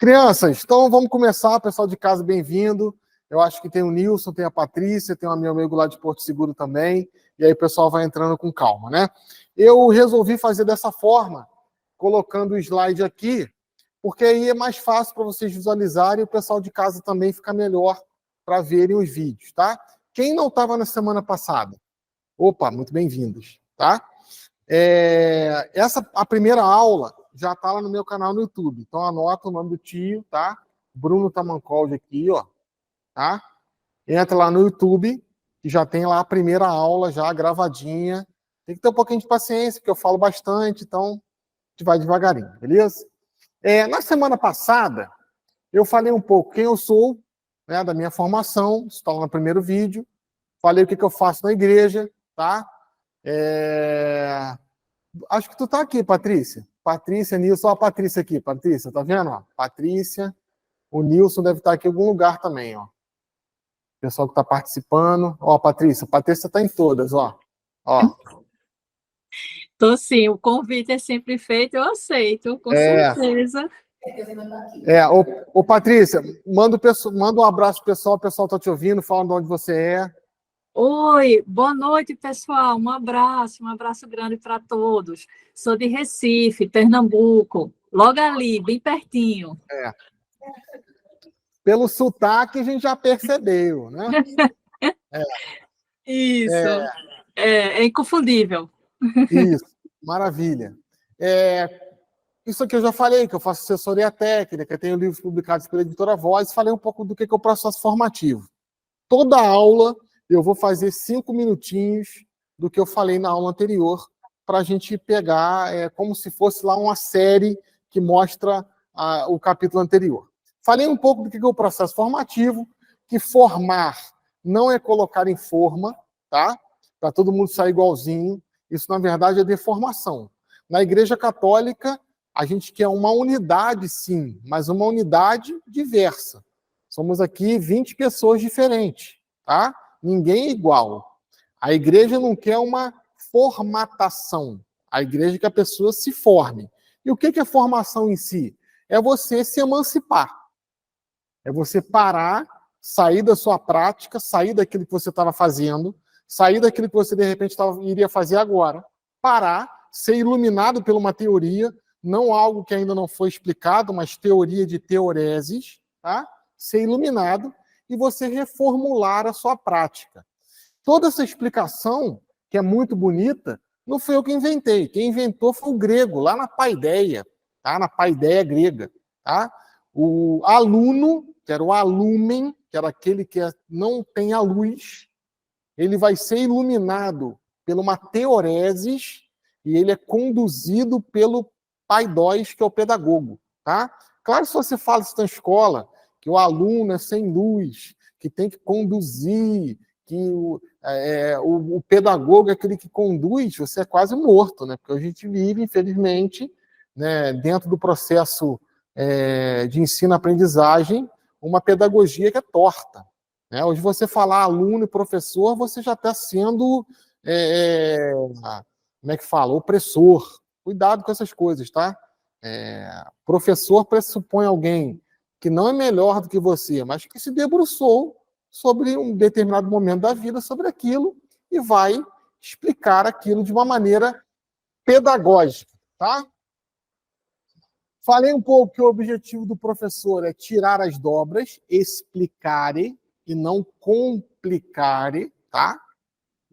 Crianças, então vamos começar. Pessoal de casa, bem-vindo. Eu acho que tem o Nilson, tem a Patrícia, tem um meu amigo lá de Porto Seguro também. E aí o pessoal vai entrando com calma, né? Eu resolvi fazer dessa forma, colocando o slide aqui, porque aí é mais fácil para vocês visualizarem e o pessoal de casa também fica melhor para verem os vídeos, tá? Quem não estava na semana passada? Opa, muito bem-vindos, tá? A primeira aula já está lá no meu canal no YouTube. Então anota o nome do tio, tá? Bruno Tamancoldi aqui, ó, tá? Entra lá no YouTube, que já tem lá a primeira aula já gravadinha. Tem que ter um pouquinho de paciência, porque eu falo bastante, então a gente vai devagarinho, beleza? Na semana passada, eu falei um pouco quem eu sou, né, da minha formação, está lá no primeiro vídeo. Falei o que eu faço na igreja, tá? Acho que tu tá aqui, Patrícia. Patrícia, Nilson, ó a Patrícia aqui, Patrícia, tá vendo? Ó? Patrícia, o Nilson deve estar aqui em algum lugar também, ó. Pessoal que tá participando. Ó, Patrícia tá em todas, ó. Ó. Tô sim, o convite é sempre feito, eu aceito, com certeza. Patrícia, manda um abraço pro pessoal, o pessoal tá te ouvindo, fala de onde você é. Oi, boa noite, pessoal. Um abraço grande para todos. Sou de Recife, Pernambuco, logo ali, bem pertinho. Pelo sotaque a gente já percebeu, né? Isso, é inconfundível. Isso, maravilha. Isso aqui eu já falei, que eu faço assessoria técnica, tenho livros publicados pela Editora Voz, falei um pouco do que é o processo formativo. Toda aula eu vou fazer 5 minutinhos do que eu falei na aula anterior, para a gente pegar como se fosse lá uma série que mostra o capítulo anterior. Falei um pouco do que é o processo formativo, que formar não é colocar em forma, tá? Para todo mundo sair igualzinho. Isso, na verdade, é deformação. Na Igreja Católica, a gente quer uma unidade, sim, mas uma unidade diversa. Somos aqui 20 pessoas diferentes, tá? Ninguém é igual. A igreja não quer uma formatação. A igreja quer que a pessoa se forme. E o que é formação em si? É você se emancipar. É você parar, sair da sua prática, sair daquilo que você estava fazendo, sair daquilo que você, de repente, iria fazer agora, parar, ser iluminado por uma teoria, não algo que ainda não foi explicado, mas teoria de teoreses, tá? Ser iluminado e você reformular a sua prática. Toda essa explicação, que é muito bonita, não foi eu que inventei. Quem inventou foi o grego, lá na paideia, tá? Na paideia grega. Tá? O aluno, que era o alumen, que era aquele que não tem a luz, ele vai ser iluminado por uma teoresis e ele é conduzido pelo paidós, que é o pedagogo. Tá? Claro, se você fala isso na escola, que o aluno é sem luz, que tem que conduzir, que o pedagogo é aquele que conduz, você é quase morto, né? Porque a gente vive, infelizmente, né, dentro do processo de ensino-aprendizagem, uma pedagogia que é torta. Né? Hoje você falar aluno e professor, você já está sendo, como é que fala? Opressor. Cuidado com essas coisas, tá? Professor pressupõe alguém que não é melhor do que você, mas que se debruçou sobre um determinado momento da vida, sobre aquilo, e vai explicar aquilo de uma maneira pedagógica, tá? Falei um pouco que o objetivo do professor é tirar as dobras, explicar e não complicar, tá?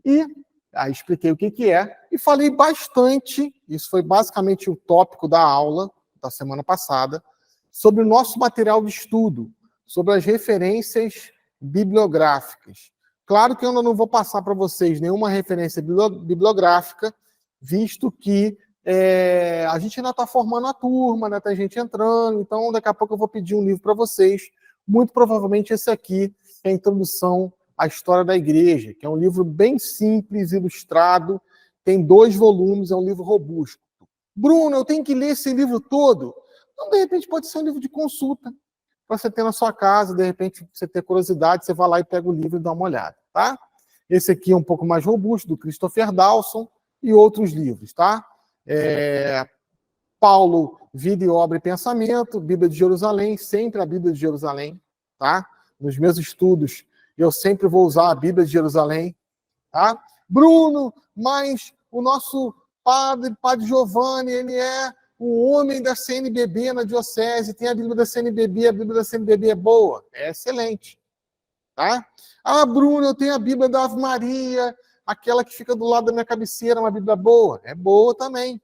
E aí expliquei o que é, e falei bastante, isso foi basicamente o tópico da aula da semana passada, sobre o nosso material de estudo, sobre as referências bibliográficas. Claro que eu ainda não vou passar para vocês nenhuma referência bibliográfica, visto que a gente ainda está formando a turma, né? Tem gente entrando, então daqui a pouco eu vou pedir um livro para vocês, muito provavelmente esse aqui, que é a Introdução à História da Igreja, que é um livro bem simples, ilustrado, tem 2 volumes, é um livro robusto. Bruno, eu tenho que ler esse livro todo? Então, de repente, pode ser um livro de consulta, para você ter na sua casa, de repente, você ter curiosidade, você vai lá e pega o livro e dá uma olhada, tá? Esse aqui é um pouco mais robusto, do Christopher Dawson, e outros livros, tá? Paulo, Vida e Obra e Pensamento, Bíblia de Jerusalém, sempre a Bíblia de Jerusalém, tá? Nos meus estudos, eu sempre vou usar a Bíblia de Jerusalém, tá? Bruno, mas o nosso padre Giovanni, ele é o homem da CNBB na diocese, tem a Bíblia da CNBB, a Bíblia da CNBB é boa, é excelente, tá? Ah, Bruno, eu tenho a Bíblia da Ave Maria, aquela que fica do lado da minha cabeceira, uma Bíblia boa, é boa também,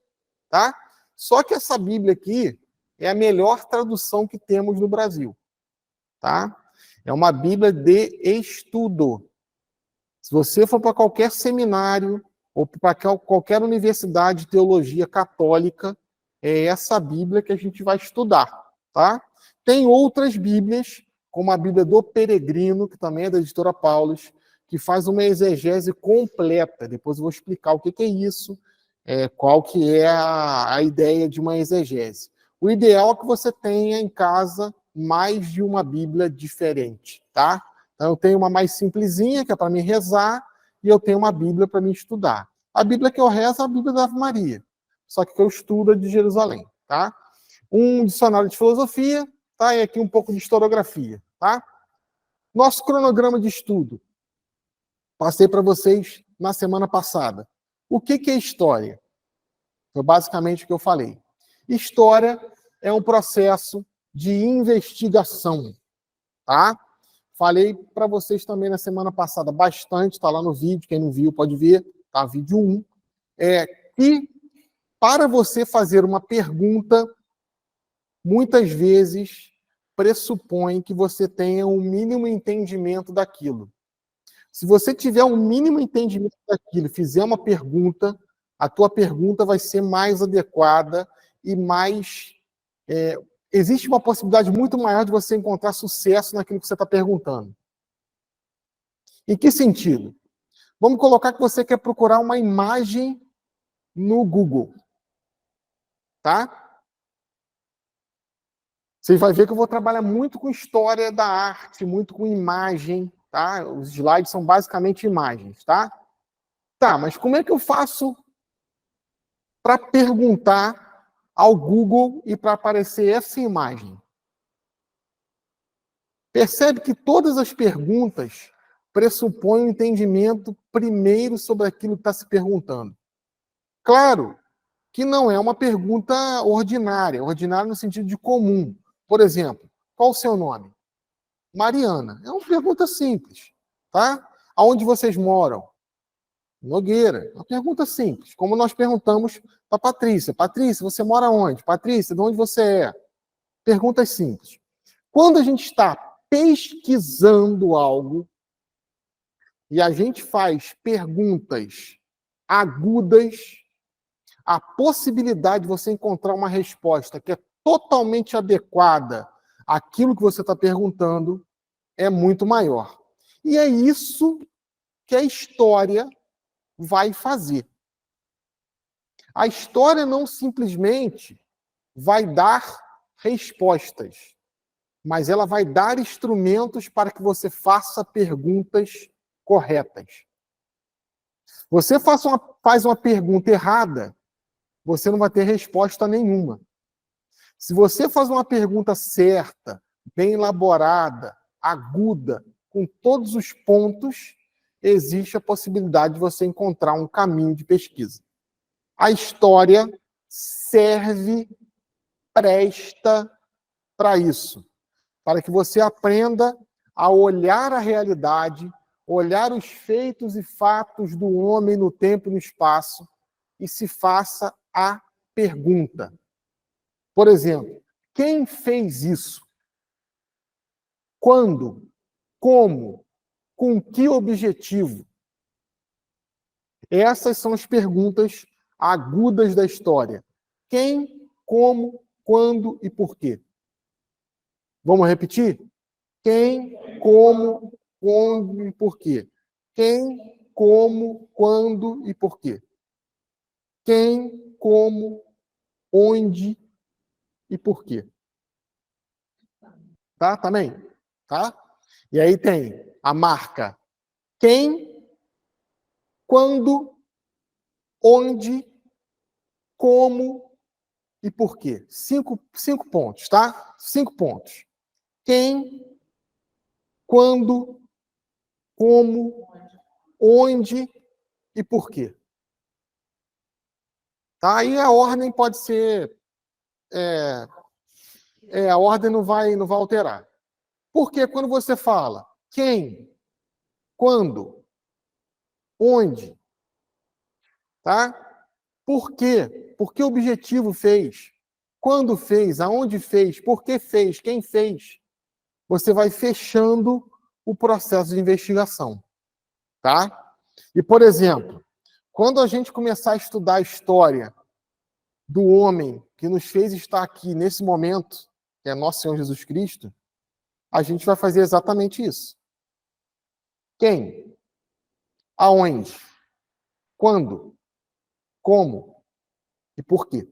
tá? Só que essa Bíblia aqui é a melhor tradução que temos no Brasil, tá? É uma Bíblia de estudo. Se você for para qualquer seminário ou para qualquer universidade de teologia católica, é essa Bíblia que a gente vai estudar, tá? Tem outras Bíblias, como a Bíblia do Peregrino, que também é da editora Paulus, que faz uma exegese completa. Depois eu vou explicar o que é isso, qual que é a ideia de uma exegese. O ideal é que você tenha em casa mais de uma Bíblia diferente, tá? Então, eu tenho uma mais simplesinha, que é para me rezar, e eu tenho uma Bíblia para me estudar. A Bíblia que eu rezo é a Bíblia da Ave Maria, só que eu estudo é de Jerusalém, tá? Um dicionário de filosofia, tá? E aqui um pouco de historiografia, tá? Nosso cronograma de estudo. Passei para vocês na semana passada. O que é história? Foi basicamente o que eu falei. História é um processo de investigação, tá? Falei para vocês também na semana passada bastante, está lá no vídeo, quem não viu pode ver, tá? Vídeo 1. Que para você fazer uma pergunta, muitas vezes pressupõe que você tenha um mínimo entendimento daquilo. Se você tiver um mínimo entendimento daquilo, fizer uma pergunta, a tua pergunta vai ser mais adequada e mais... existe uma possibilidade muito maior de você encontrar sucesso naquilo que você está perguntando. Em que sentido? Vamos colocar que você quer procurar uma imagem no Google. Tá? Você vai ver que eu vou trabalhar muito com história da arte, muito com imagem, tá? Os slides são basicamente imagens, tá? Tá, mas como é que eu faço para perguntar ao Google e para aparecer essa imagem? Percebe que todas as perguntas pressupõem um entendimento primeiro sobre aquilo que está se perguntando. Claro que não é uma pergunta ordinária no sentido de comum. Por exemplo, qual o seu nome? Mariana. É uma pergunta simples, tá? Aonde vocês moram? Nogueira. Uma pergunta simples, como nós perguntamos para Patrícia. Patrícia, você mora onde? Patrícia, de onde você é? Perguntas simples. Quando a gente está pesquisando algo e a gente faz perguntas agudas, a possibilidade de você encontrar uma resposta que é totalmente adequada àquilo que você está perguntando é muito maior. E é isso que a história vai fazer. A história não simplesmente vai dar respostas, mas ela vai dar instrumentos para que você faça perguntas corretas. Você faz uma pergunta errada, você não vai ter resposta nenhuma. Se você faz uma pergunta certa, bem elaborada, aguda, com todos os pontos, existe a possibilidade de você encontrar um caminho de pesquisa. A história serve, presta para isso, para que você aprenda a olhar a realidade, olhar os feitos e fatos do homem no tempo e no espaço e se faça a pergunta. Por exemplo, quem fez isso? Quando? Como? Com que objetivo? Essas são as perguntas agudas da história. Quem, como, quando e por quê? Vamos repetir? Quem, como, quando e por quê? Quem, como, quando e por quê? Quem, como, onde e por quê? Tá? Também? Tá? E aí tem a marca quem, quando, onde, como e por quê? Cinco pontos, tá? 5 pontos. Quem, quando, como, onde e por quê. Tá? Aí a ordem pode ser... a ordem não vai alterar. Porque quando você fala quem, quando, onde, tá? Por quê? Por que objetivo fez? Quando fez? Aonde fez? Por que fez? Quem fez? Você vai fechando o processo de investigação, tá? E, por exemplo, quando a gente começar a estudar a história do homem que nos fez estar aqui nesse momento, que é nosso Senhor Jesus Cristo, a gente vai fazer exatamente isso. Quem? Aonde? Quando? Como? E por quê?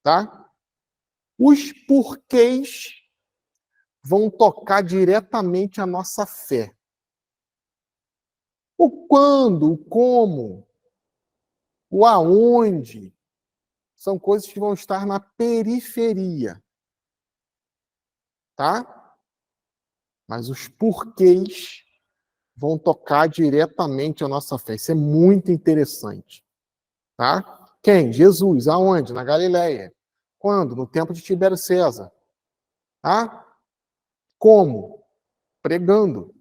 Tá? Os porquês vão tocar diretamente a nossa fé. O quando, o como, o aonde, são coisas que vão estar na periferia. Tá? Mas os porquês vão tocar diretamente a nossa fé. Isso é muito interessante. Tá? Quem? Jesus. Aonde? Na Galileia. Quando? No tempo de Tibério César. Tá? Como? Pregando.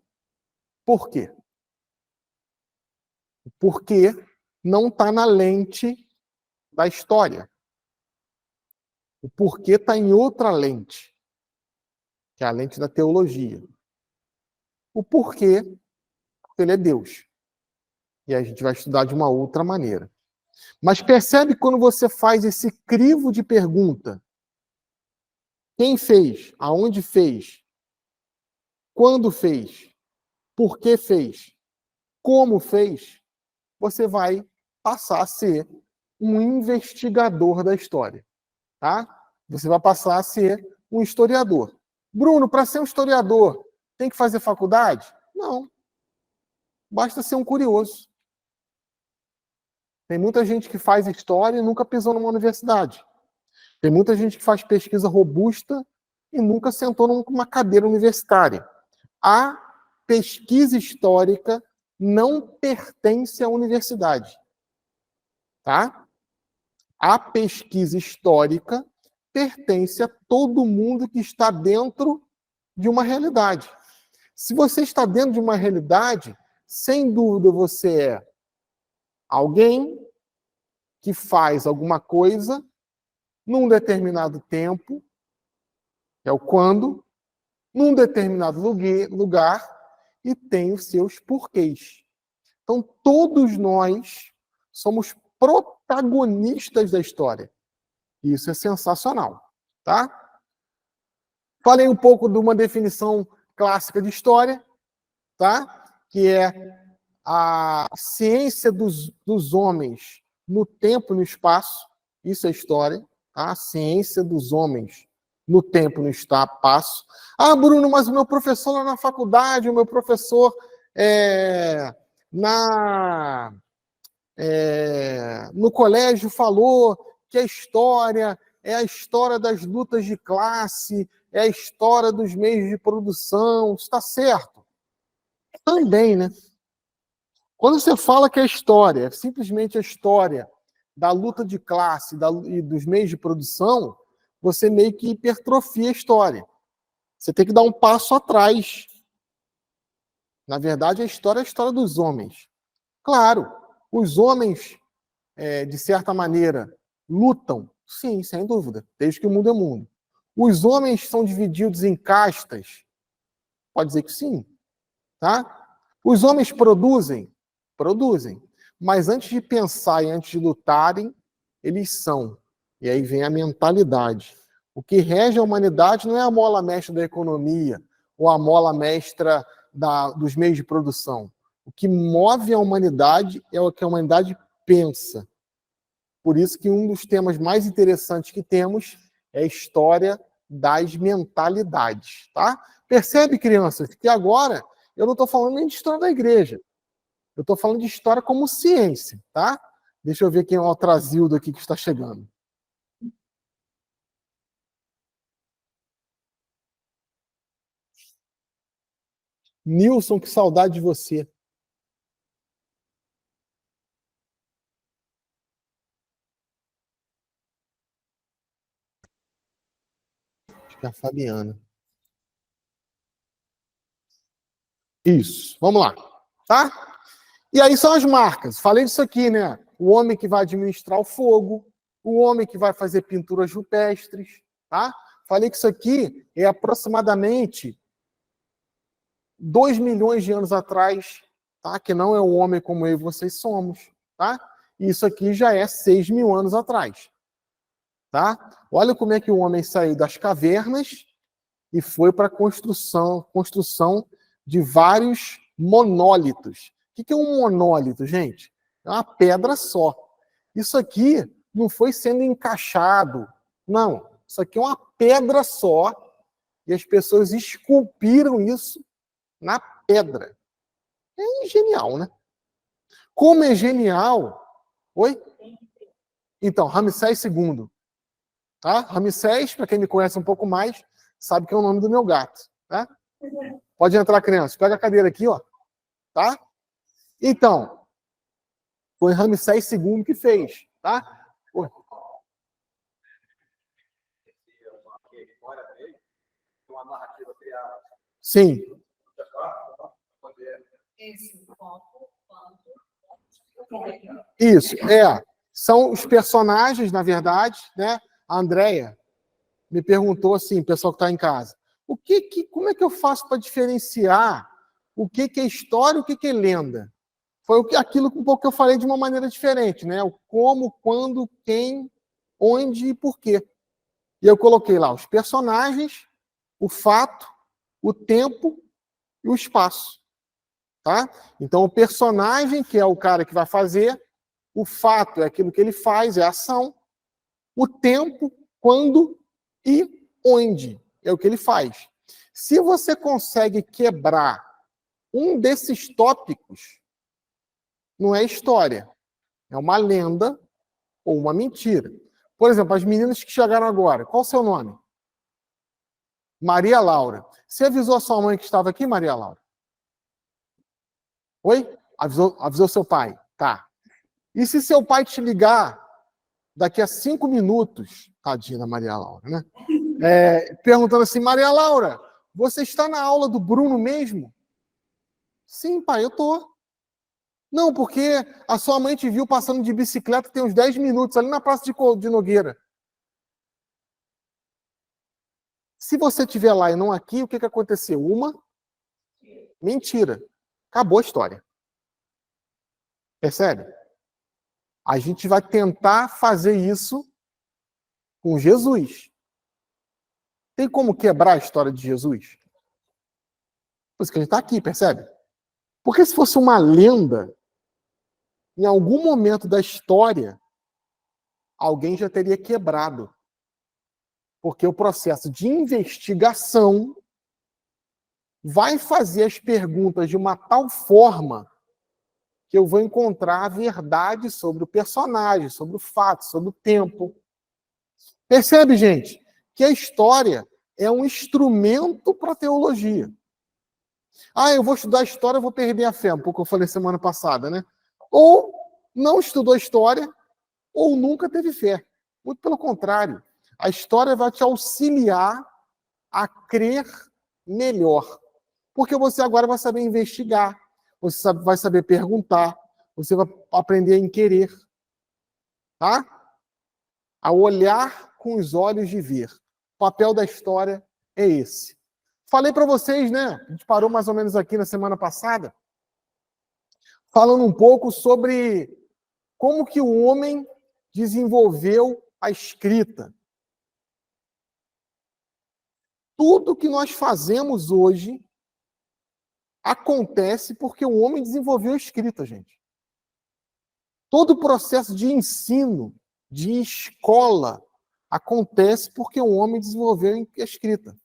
Por quê? O porquê não está na lente da história. O porquê está em outra lente, que é a lente da teologia. O porquê, porque ele é Deus. E a gente vai estudar de uma outra maneira. Mas percebe quando você faz esse crivo de pergunta? Quem fez? Aonde fez? Quando fez? Por que fez? Como fez? Você vai passar a ser um investigador da história. Tá? Você vai passar a ser um historiador. Bruno, para ser um historiador, tem que fazer faculdade? Não. Basta ser um curioso. Tem muita gente que faz história e nunca pisou numa universidade. Tem muita gente que faz pesquisa robusta e nunca sentou numa cadeira universitária. A pesquisa histórica não pertence à universidade. Tá? A pesquisa histórica pertence a todo mundo que está dentro de uma realidade. Se você está dentro de uma realidade, sem dúvida você é alguém que faz alguma coisa num determinado tempo, que é o quando, num determinado lugar, e tem os seus porquês. Então, todos nós somos protagonistas da história. Isso é sensacional, tá? Falei um pouco de uma definição clássica de história, tá? Que é a ciência dos homens no tempo e no espaço. Isso é história, tá? A ciência dos homens no tempo e no espaço. Ah, Bruno, mas o meu professor lá na faculdade, o meu professor no colégio falou que a história é a história das lutas de classe, é a história dos meios de produção. Está certo. Também, né? Quando você fala que a história é simplesmente a história da luta de classe e dos meios de produção, você meio que hipertrofia a história. Você tem que dar um passo atrás. Na verdade, a história é a história dos homens. Claro, os homens, de certa maneira, lutam. Sim, sem dúvida, desde que o mundo é mundo. Os homens são divididos em castas? Pode dizer que sim. Tá? Os homens produzem? Produzem. Mas antes de pensar e antes de lutarem, eles são. E aí vem a mentalidade. O que rege a humanidade não é a mola mestra da economia ou a mola mestra dos meios de produção. O que move a humanidade é o que a humanidade pensa. Por isso que um dos temas mais interessantes que temos é a história das mentalidades. Tá? Percebe, crianças, que agora eu não estou falando nem de história da igreja. Eu estou falando de história como ciência. Tá? Deixa eu ver quem é o Altrazildo aqui que está chegando. Nilson, que saudade de você. Acho que é a Fabiana. Isso, vamos lá, tá? E aí são as marcas. Falei disso aqui, né? O homem que vai administrar o fogo, o homem que vai fazer pinturas rupestres, tá? Falei que isso aqui é aproximadamente 2 milhões de anos atrás, tá? Que não é um homem como eu e vocês somos, tá? E isso aqui já é 6 mil anos atrás, tá? Olha como é que o homem saiu das cavernas e foi para a construção de vários monólitos. O que é um monólito, gente? É uma pedra só. Isso aqui não foi sendo encaixado. Não. Isso aqui é uma pedra só e as pessoas esculpiram isso na pedra. É genial, né? Como é genial... Oi? Então, Ramsés II. Tá? Ramsés, para quem me conhece um pouco mais, sabe que é o nome do meu gato. Tá? Pode entrar, criança. Pega a cadeira aqui, ó. Tá? Então, foi Ramsés II que fez, tá? Sim. Isso, são os personagens, na verdade, né? A Andrea me perguntou assim, pessoal que está em casa, como é que eu faço para diferenciar o que é história e o que é lenda? Foi aquilo um pouco que eu falei de uma maneira diferente, né? O como, quando, quem, onde e por quê. E eu coloquei lá os personagens, o fato, o tempo e o espaço. Tá? Então, o personagem, que é o cara que vai fazer, o fato é aquilo que ele faz, é a ação, o tempo, quando e onde é o que ele faz. Se você consegue quebrar um desses tópicos, não é história, é uma lenda ou uma mentira. Por exemplo, as meninas que chegaram agora, qual o seu nome? Maria Laura. Você avisou a sua mãe que estava aqui, Maria Laura? Oi? Avisou seu pai? Tá. E se seu pai te ligar daqui a 5 minutos, tadinha da Maria Laura, né? Perguntando assim, Maria Laura, você está na aula do Bruno mesmo? Sim, pai, eu tô. Não, porque a sua mãe te viu passando de bicicleta tem uns 10 minutos ali na Praça de Nogueira. Se você estiver lá e não aqui, o que aconteceu? Uma mentira. Acabou a história. Percebe? A gente vai tentar fazer isso com Jesus. Tem como quebrar a história de Jesus? Por isso que a gente está aqui, percebe? Porque se fosse uma lenda, em algum momento da história, alguém já teria quebrado. Porque o processo de investigação vai fazer as perguntas de uma tal forma que eu vou encontrar a verdade sobre o personagem, sobre o fato, sobre o tempo. Percebe, gente, que a história é um instrumento para a teologia. Eu vou estudar história, eu vou perder a fé, um pouco eu falei semana passada, né? Ou não estudou história, ou nunca teve fé. Muito pelo contrário. A história vai te auxiliar a crer melhor. Porque você agora vai saber investigar, você vai saber perguntar, você vai aprender a inquirir. Tá? A olhar com os olhos de ver. O papel da história é esse. Falei para vocês, né? A gente parou mais ou menos aqui na semana passada, falando um pouco sobre como que o homem desenvolveu a escrita. Tudo que nós fazemos hoje acontece porque o homem desenvolveu a escrita, gente. Todo o processo de ensino, de escola, acontece porque o homem desenvolveu a escrita.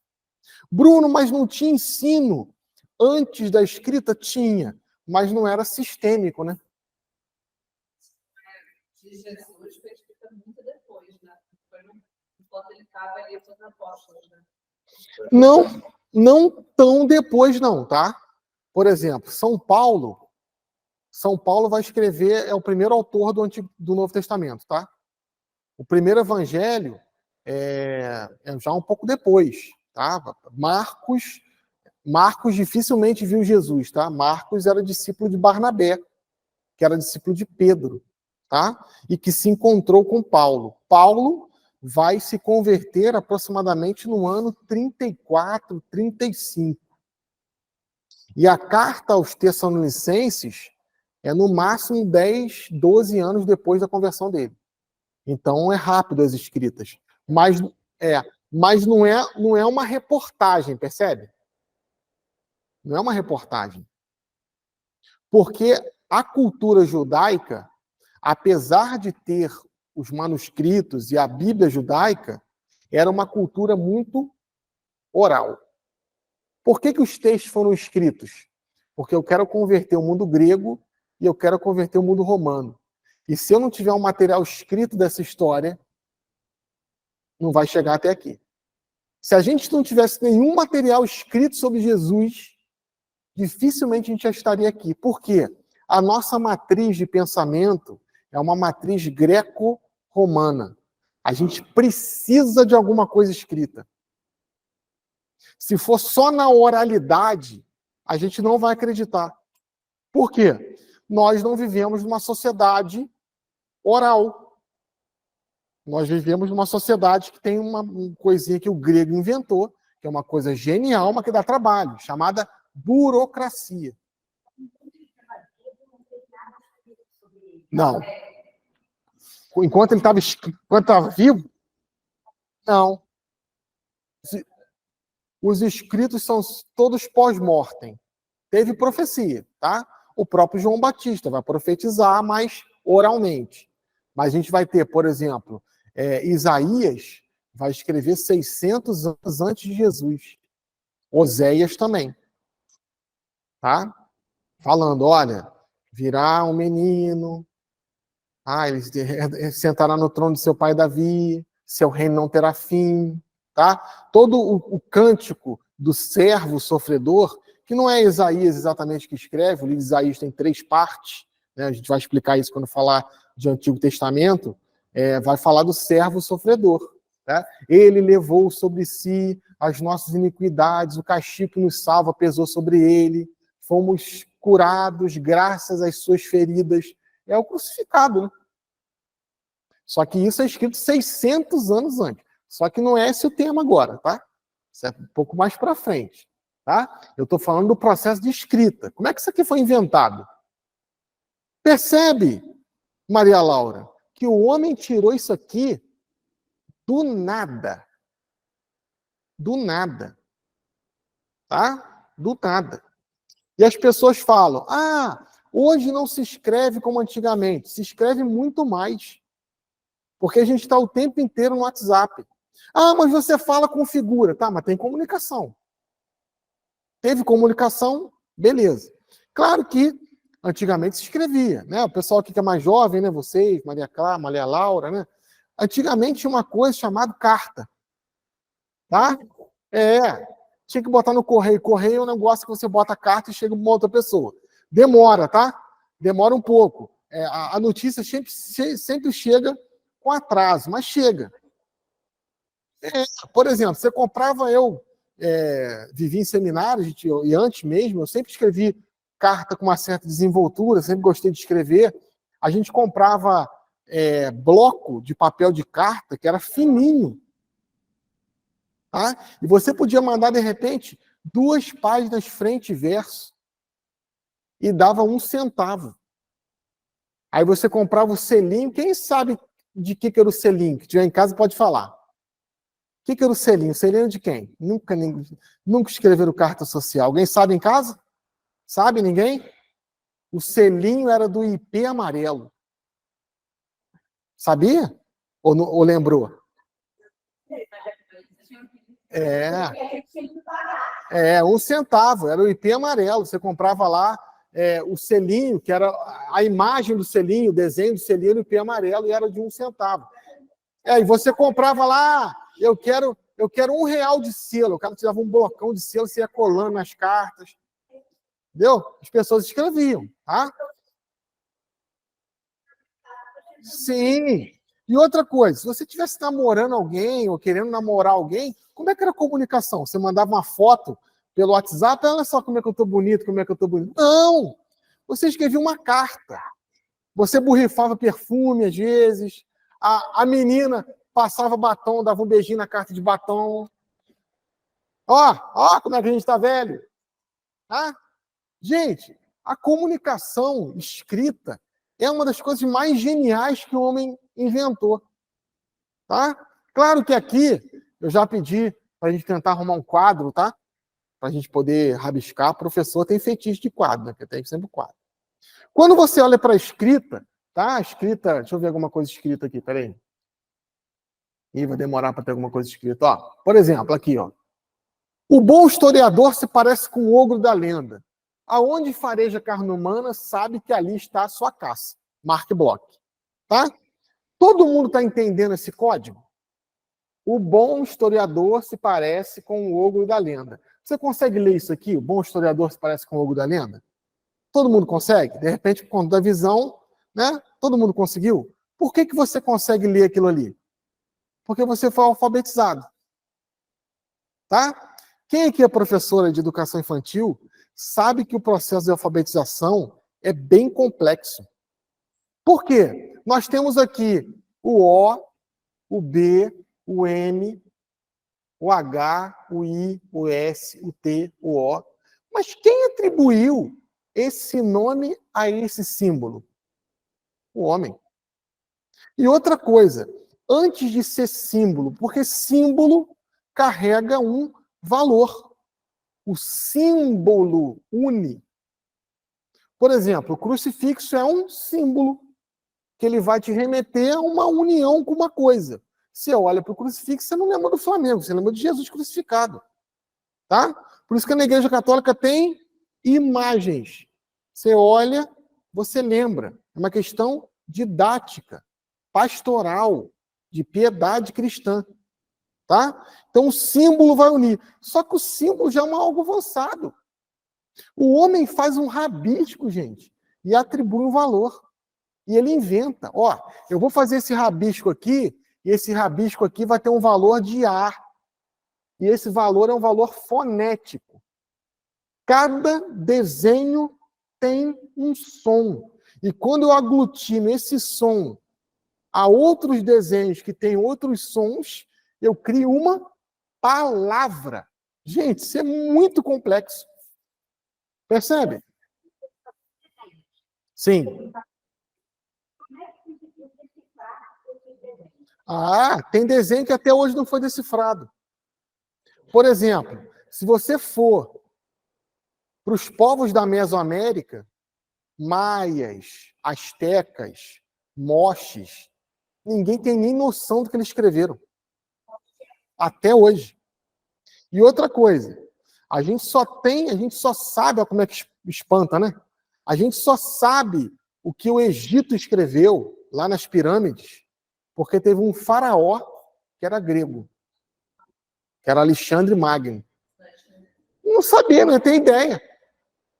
Bruno, mas não tinha ensino antes da escrita? Tinha, mas não era sistêmico, né? De Jesus foi escrita muito depois, né? Enquanto ele estava ali com os apóstolos, né? Não tão depois não, tá? Por exemplo, São Paulo vai escrever, é o primeiro autor do Novo Testamento, tá? O primeiro evangelho é já um pouco depois, tá? Marcos dificilmente viu Jesus, tá? Marcos era discípulo de Barnabé, que era discípulo de Pedro, tá? E que se encontrou com Paulo. Paulo vai se converter aproximadamente no ano 34, 35. E a carta aos Tessalonicenses é no máximo 10, 12 anos depois da conversão dele. Então é rápido as escritas. Mas não é uma reportagem, percebe? Não é uma reportagem. Porque a cultura judaica, apesar de ter os manuscritos e a Bíblia judaica, era uma cultura muito oral. Por que os textos foram escritos? Porque eu quero converter o mundo grego e eu quero converter o mundo romano. E se eu não tiver um material escrito dessa história, não vai chegar até aqui. Se a gente não tivesse nenhum material escrito sobre Jesus, dificilmente a gente já estaria aqui. Por quê? A nossa matriz de pensamento é uma matriz greco-romana. A gente precisa de alguma coisa escrita. Se for só na oralidade, a gente não vai acreditar. Por quê? Nós não vivemos numa sociedade oral. Nós vivemos numa sociedade que tem uma coisinha que o grego inventou, que é uma coisa genial, mas que dá trabalho, chamada burocracia. Não. Enquanto ele estava vivo, não. Os escritos são todos pós-mortem. Teve profecia, tá? O próprio João Batista vai profetizar, mas oralmente. Mas a gente vai ter, por exemplo, Isaías vai escrever 600 anos antes de Jesus. Oséias também. Tá? Falando, olha, virá um menino, ele sentará no trono de seu pai Davi, seu reino não terá fim, tá? Todo o cântico do servo sofredor, que não é Isaías exatamente que escreve, o livro de Isaías tem 3 partes, né? A gente vai explicar isso quando falar de Antigo Testamento, vai falar do servo sofredor. Tá? Ele levou sobre si as nossas iniquidades, o castigo que nos salva pesou sobre ele, fomos curados graças às suas feridas. É o crucificado, né? Só que isso é escrito 600 anos antes. Só que não é esse o tema agora, tá? Isso é um pouco mais para frente, tá? Eu estou falando do processo de escrita. Como é que isso aqui foi inventado? Percebe, Maria Laura, que o homem tirou isso aqui do nada. Do nada. Tá? Do nada. E as pessoas falam, hoje não se escreve como antigamente. Se escreve muito mais. Porque a gente está o tempo inteiro no WhatsApp. Mas você fala com figura. Tá, mas tem comunicação. Teve comunicação, beleza. Claro que antigamente se escrevia, né? O pessoal aqui que é mais jovem, né? Vocês, Maria Clara, Maria Laura, né? Antigamente tinha uma coisa chamada carta. Tá? Tinha que botar no correio. Correio é um negócio que você bota a carta e chega uma outra pessoa. Demora, tá? Demora um pouco. A notícia sempre chega com atraso, mas chega. Por exemplo, você comprava, eu vivi em seminário, e antes mesmo, eu sempre escrevi carta com uma certa desenvoltura, sempre gostei de escrever. A gente comprava bloco de papel de carta, que era fininho. Tá? E você podia mandar, de repente, 2 páginas frente e verso. E dava 1 centavo. Aí você comprava o selinho. Quem sabe de que era o selinho? Que tiver em casa pode falar. O que era o selinho? O selinho de quem? Nunca escreveram carta social. Alguém sabe em casa? Sabe ninguém? O selinho era do IP amarelo. Sabia? Ou lembrou? 1 centavo. Era o IP amarelo. Você comprava lá o selinho, que era a imagem do selinho, o desenho do selinho, era o IP amarelo, e era de 1 centavo. E você comprava lá, eu quero R$1 de selo. O cara te dava um blocão de selo, você ia colando nas cartas. Entendeu? As pessoas escreviam, tá? Sim. E outra coisa, se você estivesse namorando alguém ou querendo namorar alguém, como é que era a comunicação? Você mandava uma foto pelo WhatsApp, olha só como é que eu tô bonito, como é que eu tô bonito. Não! Você escrevia uma carta. Você borrifava perfume às vezes. A menina passava batom, dava um beijinho na carta de batom. Ó, como é que a gente está velho. Tá? Gente, a comunicação escrita é uma das coisas mais geniais que o homem inventou. Tá? Claro que aqui eu já pedi para a gente tentar arrumar um quadro, tá? Para a gente poder rabiscar. O professor tem fetiche de quadro, né? Que tem sempre quadro. Quando você olha para a escrita, tá? A escrita, deixa eu ver alguma coisa escrita aqui, peraí. Ih, vai demorar para ter alguma coisa escrita. Ó, por exemplo, aqui, ó. O bom historiador se parece com o ogro da lenda. Aonde fareja carne humana, sabe que ali está a sua caça. Mark Bloch. Tá? Todo mundo está entendendo esse código? O bom historiador se parece com o ogro da lenda. Você consegue ler isso aqui? O bom historiador se parece com o ogro da lenda? Todo mundo consegue? De repente, por conta da visão, né? Todo mundo conseguiu? Por que você consegue ler aquilo ali? Porque você foi alfabetizado. Tá? Quem aqui é professora de educação infantil sabe que o processo de alfabetização é bem complexo. Por quê? Nós temos aqui o O, o B, o M, o H, o I, o S, o T, o O. Mas quem atribuiu esse nome a esse símbolo? O homem. E outra coisa, antes de ser símbolo, porque símbolo carrega um valor. O símbolo une. Por exemplo, o crucifixo é um símbolo que ele vai te remeter a uma união com uma coisa. Você olha para o crucifixo, você não lembra do Flamengo, você lembra de Jesus crucificado. Tá? Por isso que na Igreja Católica tem imagens. Você olha, você lembra. É uma questão didática, pastoral, de piedade cristã. Tá? Então o símbolo vai unir. Só que o símbolo já é algo avançado. O homem faz um rabisco, gente, e atribui um valor. E ele inventa. Ó, eu vou fazer esse rabisco aqui, e esse rabisco aqui vai ter um valor de A. E esse valor é um valor fonético. Cada desenho tem um som. E quando eu aglutino esse som a outros desenhos que têm outros sons, eu crio uma palavra. Gente, isso é muito complexo. Percebe? Sim. Ah, tem desenho que até hoje não foi decifrado. Por exemplo, se você for para os povos da Mesoamérica, maias, astecas, moches, ninguém tem nem noção do que eles escreveram. Até hoje. E outra coisa, a gente só sabe, olha como é que espanta, né? A gente só sabe o que o Egito escreveu lá nas pirâmides, porque teve um faraó que era grego, que era Alexandre Magno. Não sabia, não tem ideia.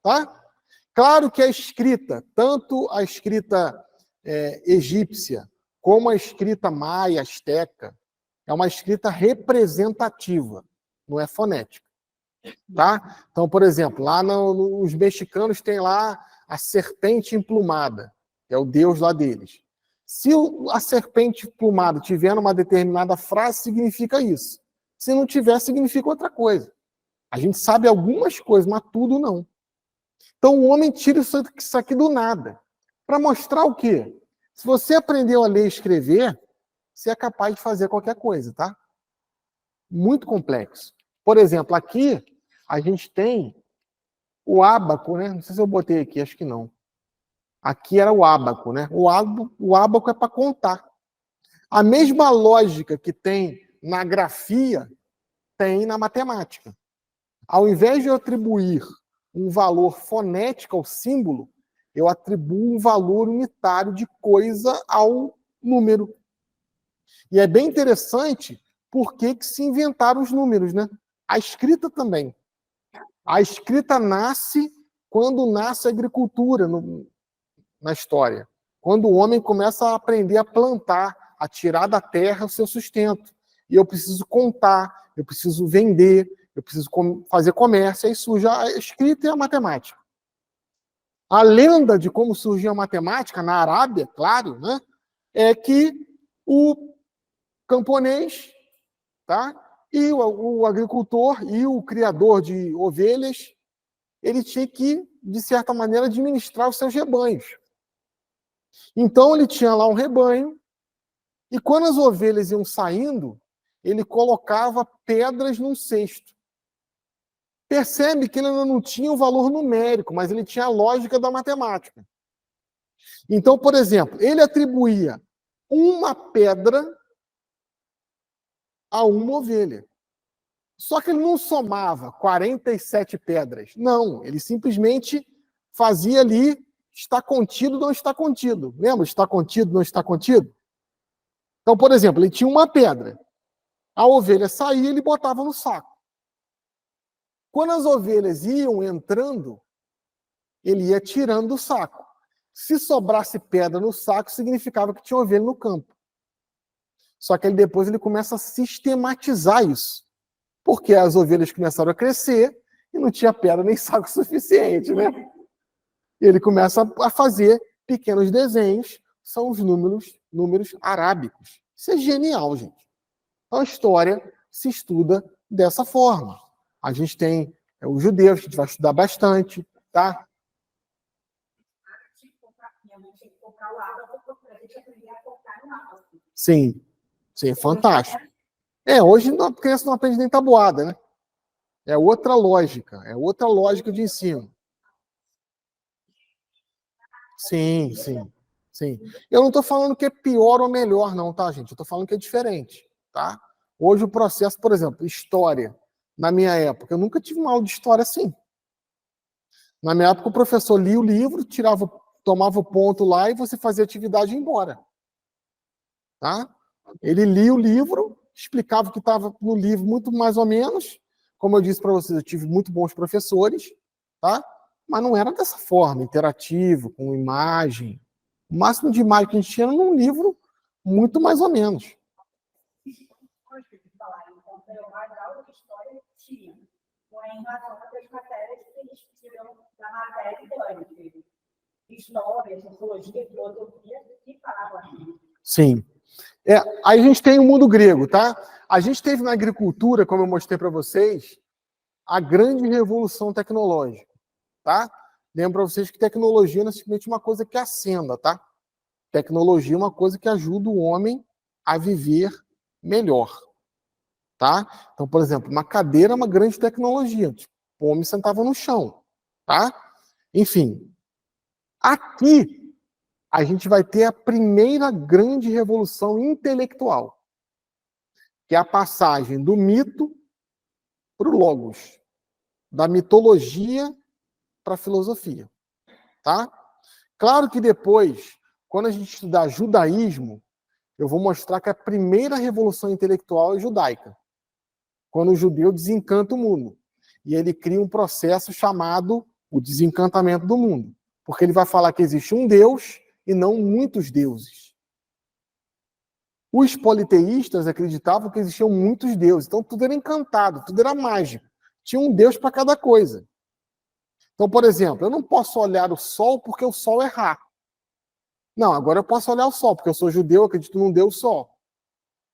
Tá? Claro que a escrita, tanto a escrita egípcia como a escrita maia, asteca, é uma escrita representativa, não é fonética. Tá? Então, por exemplo, lá os mexicanos têm lá a serpente emplumada, que é o deus lá deles. Se a serpente emplumada tiver uma determinada frase, significa isso. Se não tiver, significa outra coisa. A gente sabe algumas coisas, mas tudo não. Então o homem tira isso aqui do nada. Para mostrar o quê? Se você aprendeu a ler e escrever, você é capaz de fazer qualquer coisa, tá? Muito complexo. Por exemplo, aqui a gente tem o ábaco, né? Não sei se eu botei aqui, acho que não. Aqui era o ábaco, né? O ábaco é para contar. A mesma lógica que tem na grafia, tem na matemática. Ao invés de eu atribuir um valor fonético ao símbolo, eu atribuo um valor unitário de coisa ao número. E é bem interessante porque se inventaram os números, né? A escrita também. A escrita nasce quando nasce a agricultura na história. Quando o homem começa a aprender a plantar, a tirar da terra o seu sustento. E eu preciso contar, eu preciso vender, eu preciso fazer comércio, aí surge a escrita e a matemática. A lenda de como surgiu a matemática na Arábia, claro, né, é que o camponês, tá, e o agricultor e o criador de ovelhas, ele tinha que, de certa maneira, administrar os seus rebanhos. Então ele tinha lá um rebanho, e quando as ovelhas iam saindo, ele colocava pedras num cesto. Percebe que ele ainda não tinha o valor numérico, mas ele tinha a lógica da matemática. Então, por exemplo, ele atribuía uma pedra a uma ovelha. Só que ele não somava 47 pedras. Não, ele simplesmente fazia ali está contido, não está contido. Lembra? Está contido, não está contido? Então, por exemplo, ele tinha uma pedra. A ovelha saía, ele botava no saco. Quando as ovelhas iam entrando, ele ia tirando do saco. Se sobrasse pedra no saco, significava que tinha ovelha no campo. Só que depois ele começa a sistematizar isso. Porque as ovelhas começaram a crescer e não tinha pedra nem saco suficiente, né? E ele começa a fazer pequenos desenhos, são os números arábicos. Isso é genial, gente. Então a história se estuda dessa forma. A gente tem os judeus, que a gente vai estudar bastante, tá? Sim, sim, fantástico. Hoje a criança não aprende nem tabuada, né? É outra lógica de ensino. Sim, sim, sim. Eu não estou falando que é pior ou melhor, não, tá, gente? Eu estou falando que é diferente, tá? Hoje o processo, por exemplo, história, na minha época, eu nunca tive uma aula de história assim. Na minha época, o professor lia o livro, tomava o ponto lá e você fazia atividade e ia embora. Tá? Ele lia o livro, explicava o que estava no livro muito mais ou menos. Como eu disse para vocês, eu tive muito bons professores, tá? Mas não era dessa forma, interativo, com imagem. O máximo de imagem que a gente tinha era num livro, muito mais ou menos. História, sociologia, filosofia, que falavam aqui. Sim. Aí a gente tem o mundo grego, tá? A gente teve na agricultura, como eu mostrei para vocês, a grande revolução tecnológica, tá? Lembro para vocês que tecnologia não é simplesmente uma coisa que acenda, tá? Tecnologia é uma coisa que ajuda o homem a viver melhor, tá? Então, por exemplo, uma cadeira é uma grande tecnologia. Tipo, o homem sentava no chão, tá? Enfim, aqui a gente vai ter a primeira grande revolução intelectual, que é a passagem do mito para o logos, da mitologia para a filosofia, tá? Claro que depois, quando a gente estudar judaísmo, eu vou mostrar que a primeira revolução intelectual é judaica, quando o judeu desencanta o mundo. E ele cria um processo chamado o desencantamento do mundo, porque ele vai falar que existe um Deus e não muitos deuses. Os politeístas acreditavam que existiam muitos deuses, então tudo era encantado, tudo era mágico. Tinha um Deus para cada coisa. Então, por exemplo, eu não posso olhar o sol porque o sol é Ra. Não, agora eu posso olhar o sol, porque eu sou judeu, eu acredito num Deus só.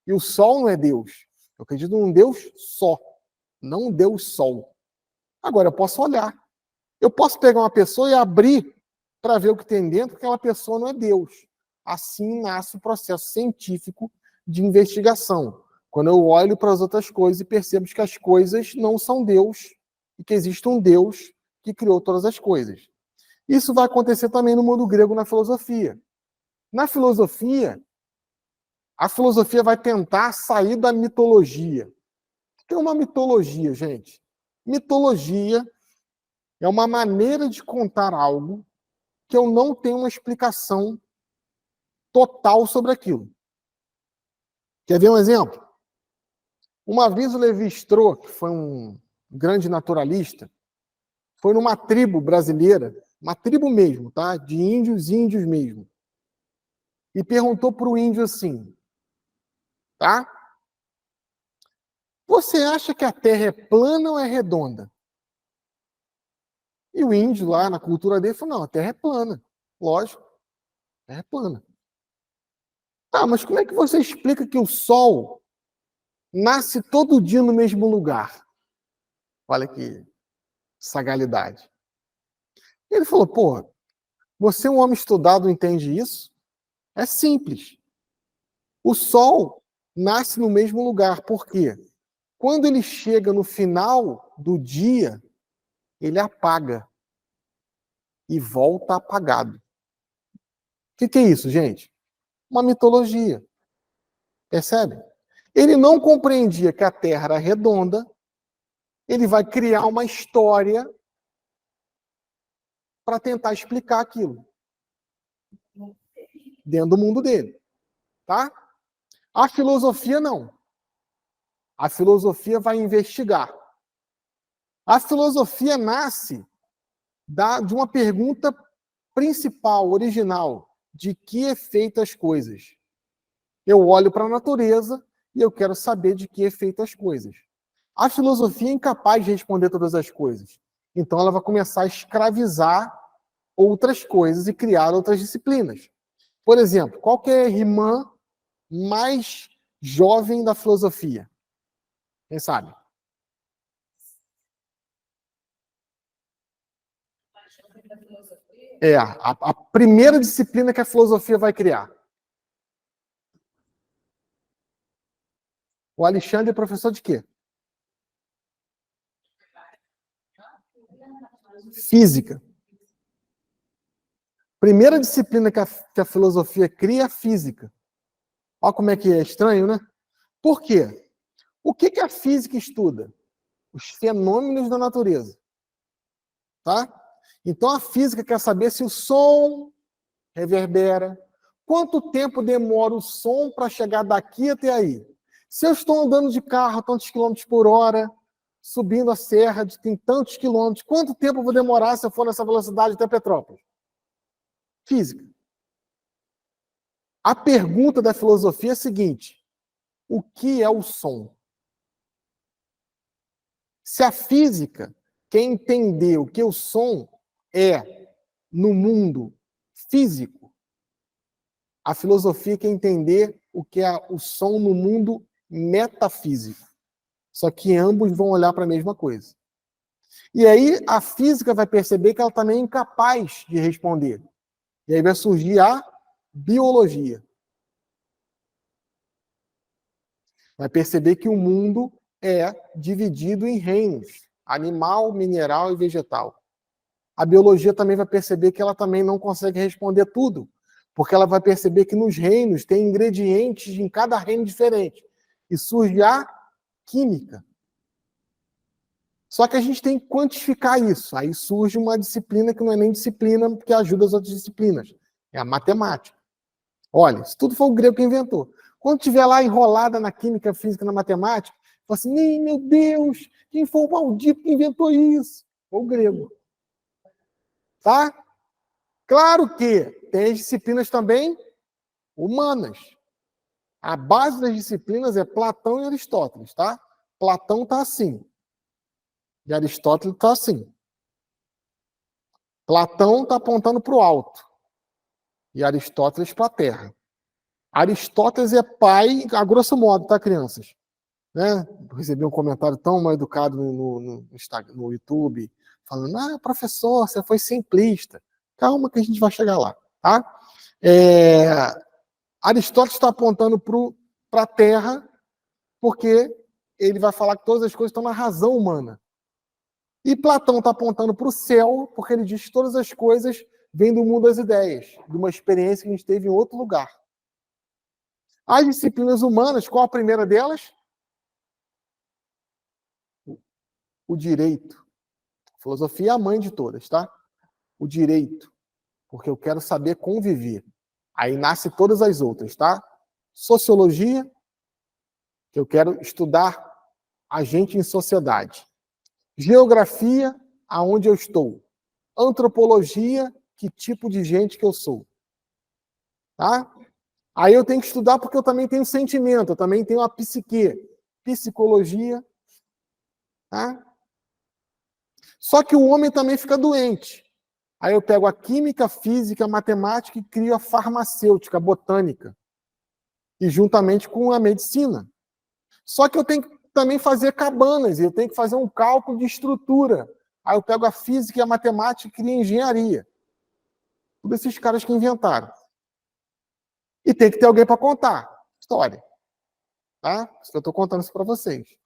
E o sol não é Deus. Eu acredito num Deus só, não um Deus sol. Agora eu posso olhar. Eu posso pegar uma pessoa e abrir para ver o que tem dentro, porque aquela pessoa não é Deus. Assim nasce o processo científico de investigação. Quando eu olho para as outras coisas e percebo que as coisas não são Deus e que existe um Deus que criou todas as coisas. Isso vai acontecer também no mundo grego, na filosofia. Na filosofia, a filosofia vai tentar sair da mitologia. O que é uma mitologia, gente? Mitologia é uma maneira de contar algo que eu não tenho uma explicação total sobre aquilo. Quer ver um exemplo? Uma vez o Levi-Strauss, que foi um grande naturalista, foi numa tribo brasileira, uma tribo mesmo, tá? De índios mesmo. E perguntou para o índio assim, tá? Você acha que a Terra é plana ou é redonda? E o índio lá, na cultura dele, falou, não, a Terra é plana. Lógico, a Terra é plana. Tá, mas como é que você explica que o Sol nasce todo dia no mesmo lugar? Olha que sagalidade. Ele falou, pô, você é um homem estudado, entende isso? É simples. O Sol nasce no mesmo lugar. Por quê? Quando ele chega no final do dia, ele apaga e volta apagado. O que é isso, gente? Uma mitologia. Percebe? Ele não compreendia que a Terra era redonda, ele vai criar uma história para tentar explicar aquilo dentro do mundo dele. Tá? A filosofia não. A filosofia vai investigar. A filosofia nasce de uma pergunta principal, original, de que é feita as coisas. Eu olho para a natureza e eu quero saber de que é feita as coisas. A filosofia é incapaz de responder todas as coisas. Então ela vai começar a escravizar outras coisas e criar outras disciplinas. Por exemplo, qual que é a irmã mais jovem da filosofia? Quem sabe? É a primeira disciplina que a filosofia vai criar. O Alexandre é professor de quê? Física. Primeira disciplina que a filosofia cria é a física. Olha como é que é estranho, né? Por quê? O que a física estuda? Os fenômenos da natureza. Tá? Então a física quer saber se o som reverbera, quanto tempo demora o som para chegar daqui até aí. Se eu estou andando de carro a tantos quilômetros por hora, subindo a serra tem tantos quilômetros, quanto tempo eu vou demorar se eu for nessa velocidade até Petrópolis? Física. A pergunta da filosofia é a seguinte: o que é o som? Se a física quer entender o que o som é no mundo físico, a filosofia quer entender o que é o som no mundo metafísico. Só que ambos vão olhar para a mesma coisa. E aí a física vai perceber que ela também é incapaz de responder. E aí vai surgir a biologia. Vai perceber que o mundo é dividido em reinos: animal, mineral e vegetal. A biologia também vai perceber que ela também não consegue responder tudo, porque ela vai perceber que nos reinos tem ingredientes em cada reino diferente. E surge a química. Só que a gente tem que quantificar isso. Aí surge uma disciplina que não é nem disciplina, porque ajuda as outras disciplinas. É a matemática. Olha, isso tudo foi o grego que inventou. Quando estiver lá enrolada na química, física, na matemática, fala assim, meu Deus, quem foi o maldito que inventou isso? Foi o grego. Tá? Claro que tem as disciplinas também humanas. A base das disciplinas é Platão e Aristóteles, tá? Platão está assim. E Aristóteles está assim. Platão está apontando para o alto. E Aristóteles para a terra. Aristóteles é pai, a grosso modo, tá, crianças? Né? Recebi um comentário tão mal educado no YouTube, falando, professor, você foi simplista. Calma que a gente vai chegar lá, tá? Aristóteles está apontando para a Terra, porque ele vai falar que todas as coisas estão na razão humana. E Platão está apontando para o céu, porque ele diz que todas as coisas vêm do mundo das ideias, de uma experiência que a gente teve em outro lugar. As disciplinas humanas, qual a primeira delas? O direito. A filosofia é a mãe de todas, tá? O direito. Porque eu quero saber conviver. Aí nasce todas as outras, tá? Sociologia, eu quero estudar a gente em sociedade. Geografia, aonde eu estou. Antropologia, que tipo de gente que eu sou. Tá? Aí eu tenho que estudar porque eu também tenho sentimento, eu também tenho a psique, psicologia. Tá? Só que o homem também fica doente. Aí eu pego a química, a física, a matemática e crio a farmacêutica, a botânica. E juntamente com a medicina. Só que eu tenho que também fazer cabanas, eu tenho que fazer um cálculo de estrutura. Aí eu pego a física e a matemática e crio a engenharia. Todos esses caras que inventaram. E tem que ter alguém para contar história. Tá? Eu estou contando isso para vocês.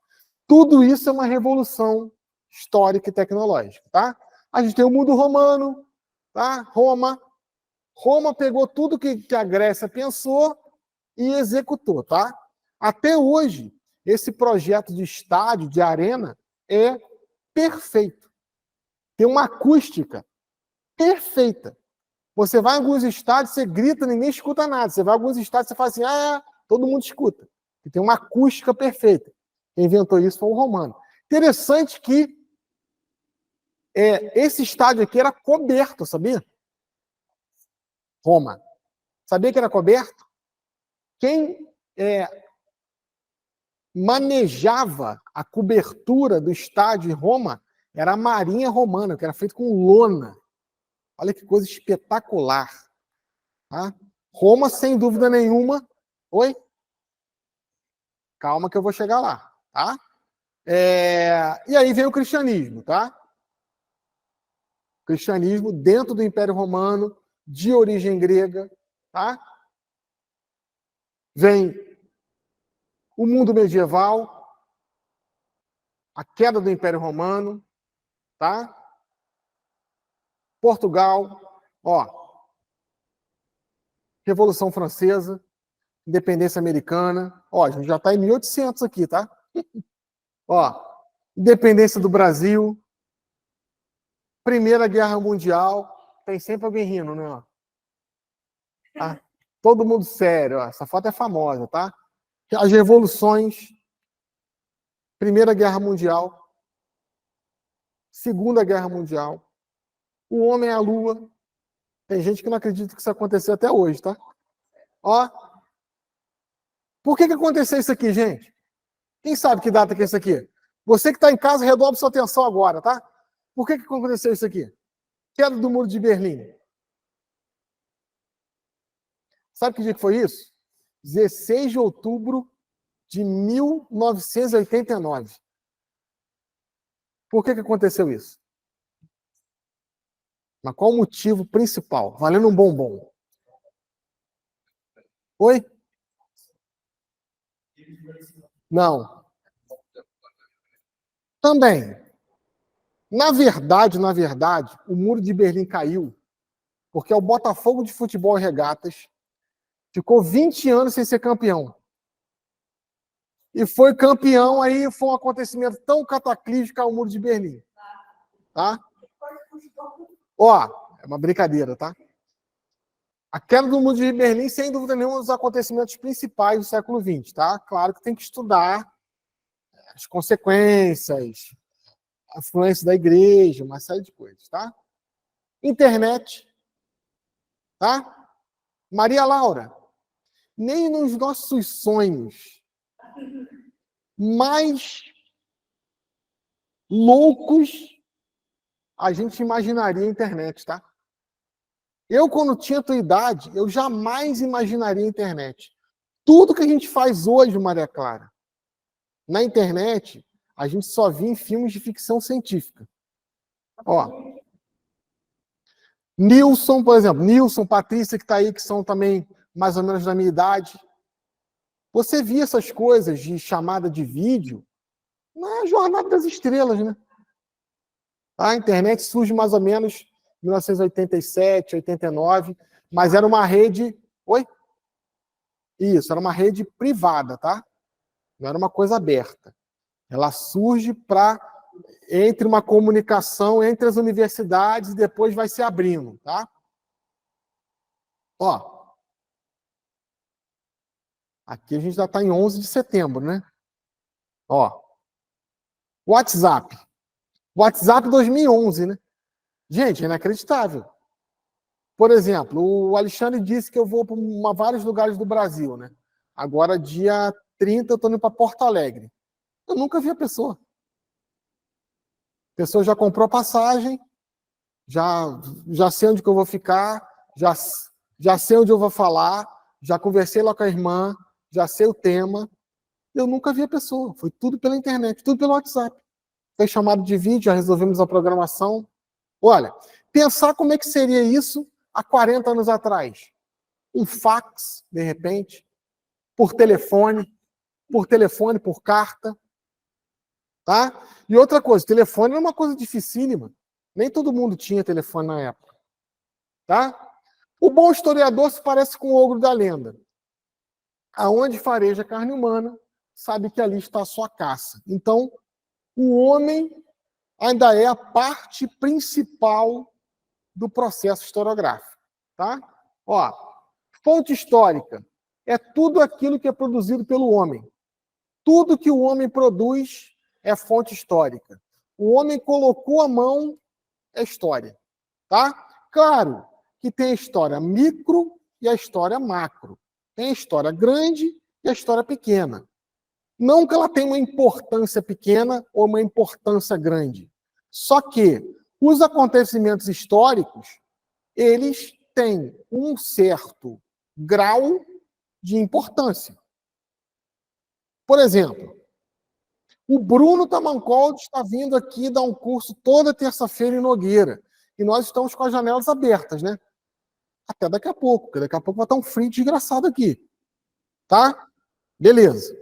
Tudo isso é uma revolução histórica e tecnológica. Tá? A gente tem o mundo romano, tá? Roma. Roma pegou tudo que a Grécia pensou e executou. Tá? Até hoje, esse projeto de estádio, de arena, é perfeito. Tem uma acústica perfeita. Você vai em alguns estádios, você grita, ninguém escuta nada. Você vai em alguns estádios, você fala assim, todo mundo escuta. E tem uma acústica perfeita. Quem inventou isso foi o romano. Interessante que esse estádio aqui era coberto, sabia? Roma. Sabia que era coberto? Quem manejava a cobertura do estádio em Roma era a marinha romana, que era feito com lona. Olha que coisa espetacular. Tá? Roma, sem dúvida nenhuma. Oi? Calma que eu vou chegar lá. Tá? E aí vem o cristianismo. Tá? O cristianismo dentro do Império Romano, de origem grega. Tá? Vem o mundo medieval, a queda do Império Romano. Tá? Portugal. Revolução Francesa, independência americana. A gente já está em 1800 aqui, tá? Independência do Brasil, Primeira Guerra Mundial. Tem sempre alguém rindo, né? Todo mundo sério. Essa foto é famosa, tá? As revoluções, Primeira Guerra Mundial, Segunda Guerra Mundial, o homem à Lua. Tem gente que não acredita que isso aconteceu até hoje, tá? Por que aconteceu isso aqui, gente? Quem sabe que data que é isso aqui? Você que está em casa, redobre sua atenção agora, tá? Por que aconteceu isso aqui? Queda do Muro de Berlim. Sabe que dia que foi isso? 16 de outubro de 1989. Por que aconteceu isso? Mas qual o motivo principal? Valendo um bombom. Oi? Não. Também. Na verdade, o Muro de Berlim caiu porque o Botafogo de Futebol e Regatas ficou 20 anos sem ser campeão. E foi campeão, aí foi um acontecimento tão cataclísmico ao Muro de Berlim. Tá? É uma brincadeira, tá? A queda do Muro de Berlim, sem dúvida nenhuma, é um dos acontecimentos principais do século XX, tá? Claro que tem que estudar as consequências, a influência da igreja, uma série de coisas, tá? Internet, tá? Maria Laura, nem nos nossos sonhos mais loucos a gente imaginaria a internet, tá? Eu, quando tinha a tua idade, eu jamais imaginaria a internet. Tudo que a gente faz hoje, Maria Clara, na internet, a gente só via em filmes de ficção científica. Nilson, por exemplo, Nilson, Patrícia, que está aí, que são também mais ou menos da minha idade. Você via essas coisas de chamada de vídeo na Jornada das Estrelas, né? A internet surge mais ou menos em 1987, 89, mas era uma rede... Oi? Isso, era uma rede privada, tá? Não era uma coisa aberta. Ela surge entre uma comunicação entre as universidades e depois vai se abrindo, tá? Aqui a gente já está em 11 de setembro, né? WhatsApp. WhatsApp 2011, né? Gente, é inacreditável. Por exemplo, o Alexandre disse que eu vou para vários lugares do Brasil, né? Agora, dia 30, eu estou indo para Porto Alegre. Eu nunca vi a pessoa. A pessoa já comprou passagem, já sei onde que eu vou ficar, já sei onde eu vou falar, já conversei lá com a irmã, já sei o tema. Eu nunca vi a pessoa. Foi tudo pela internet, tudo pelo WhatsApp. Foi chamado de vídeo, já resolvemos a programação. Olha, pensar como é que seria isso há 40 anos atrás. Um fax, de repente, por telefone, por carta. Tá? E outra coisa, telefone é uma coisa dificílima. Nem todo mundo tinha telefone na época. Tá? O bom historiador se parece com o ogro da lenda. Aonde fareja carne humana, sabe que ali está a sua caça. Então, o homem ainda é a parte principal do processo historiográfico. Tá? Ó, fonte histórica é tudo aquilo que é produzido pelo homem. Tudo que o homem produz é fonte histórica. O homem colocou a mão, é história. Tá? Claro que tem a história micro e a história macro. Tem a história grande e a história pequena. Não que ela tenha uma importância pequena ou uma importância grande. Só que os acontecimentos históricos, eles têm um certo grau de importância. Por exemplo, o Bruno Tamancold está vindo aqui dar um curso toda terça-feira em Nogueira. E nós estamos com as janelas abertas, né? Até daqui a pouco, porque daqui a pouco vai estar um frio desgraçado aqui. Tá? Beleza.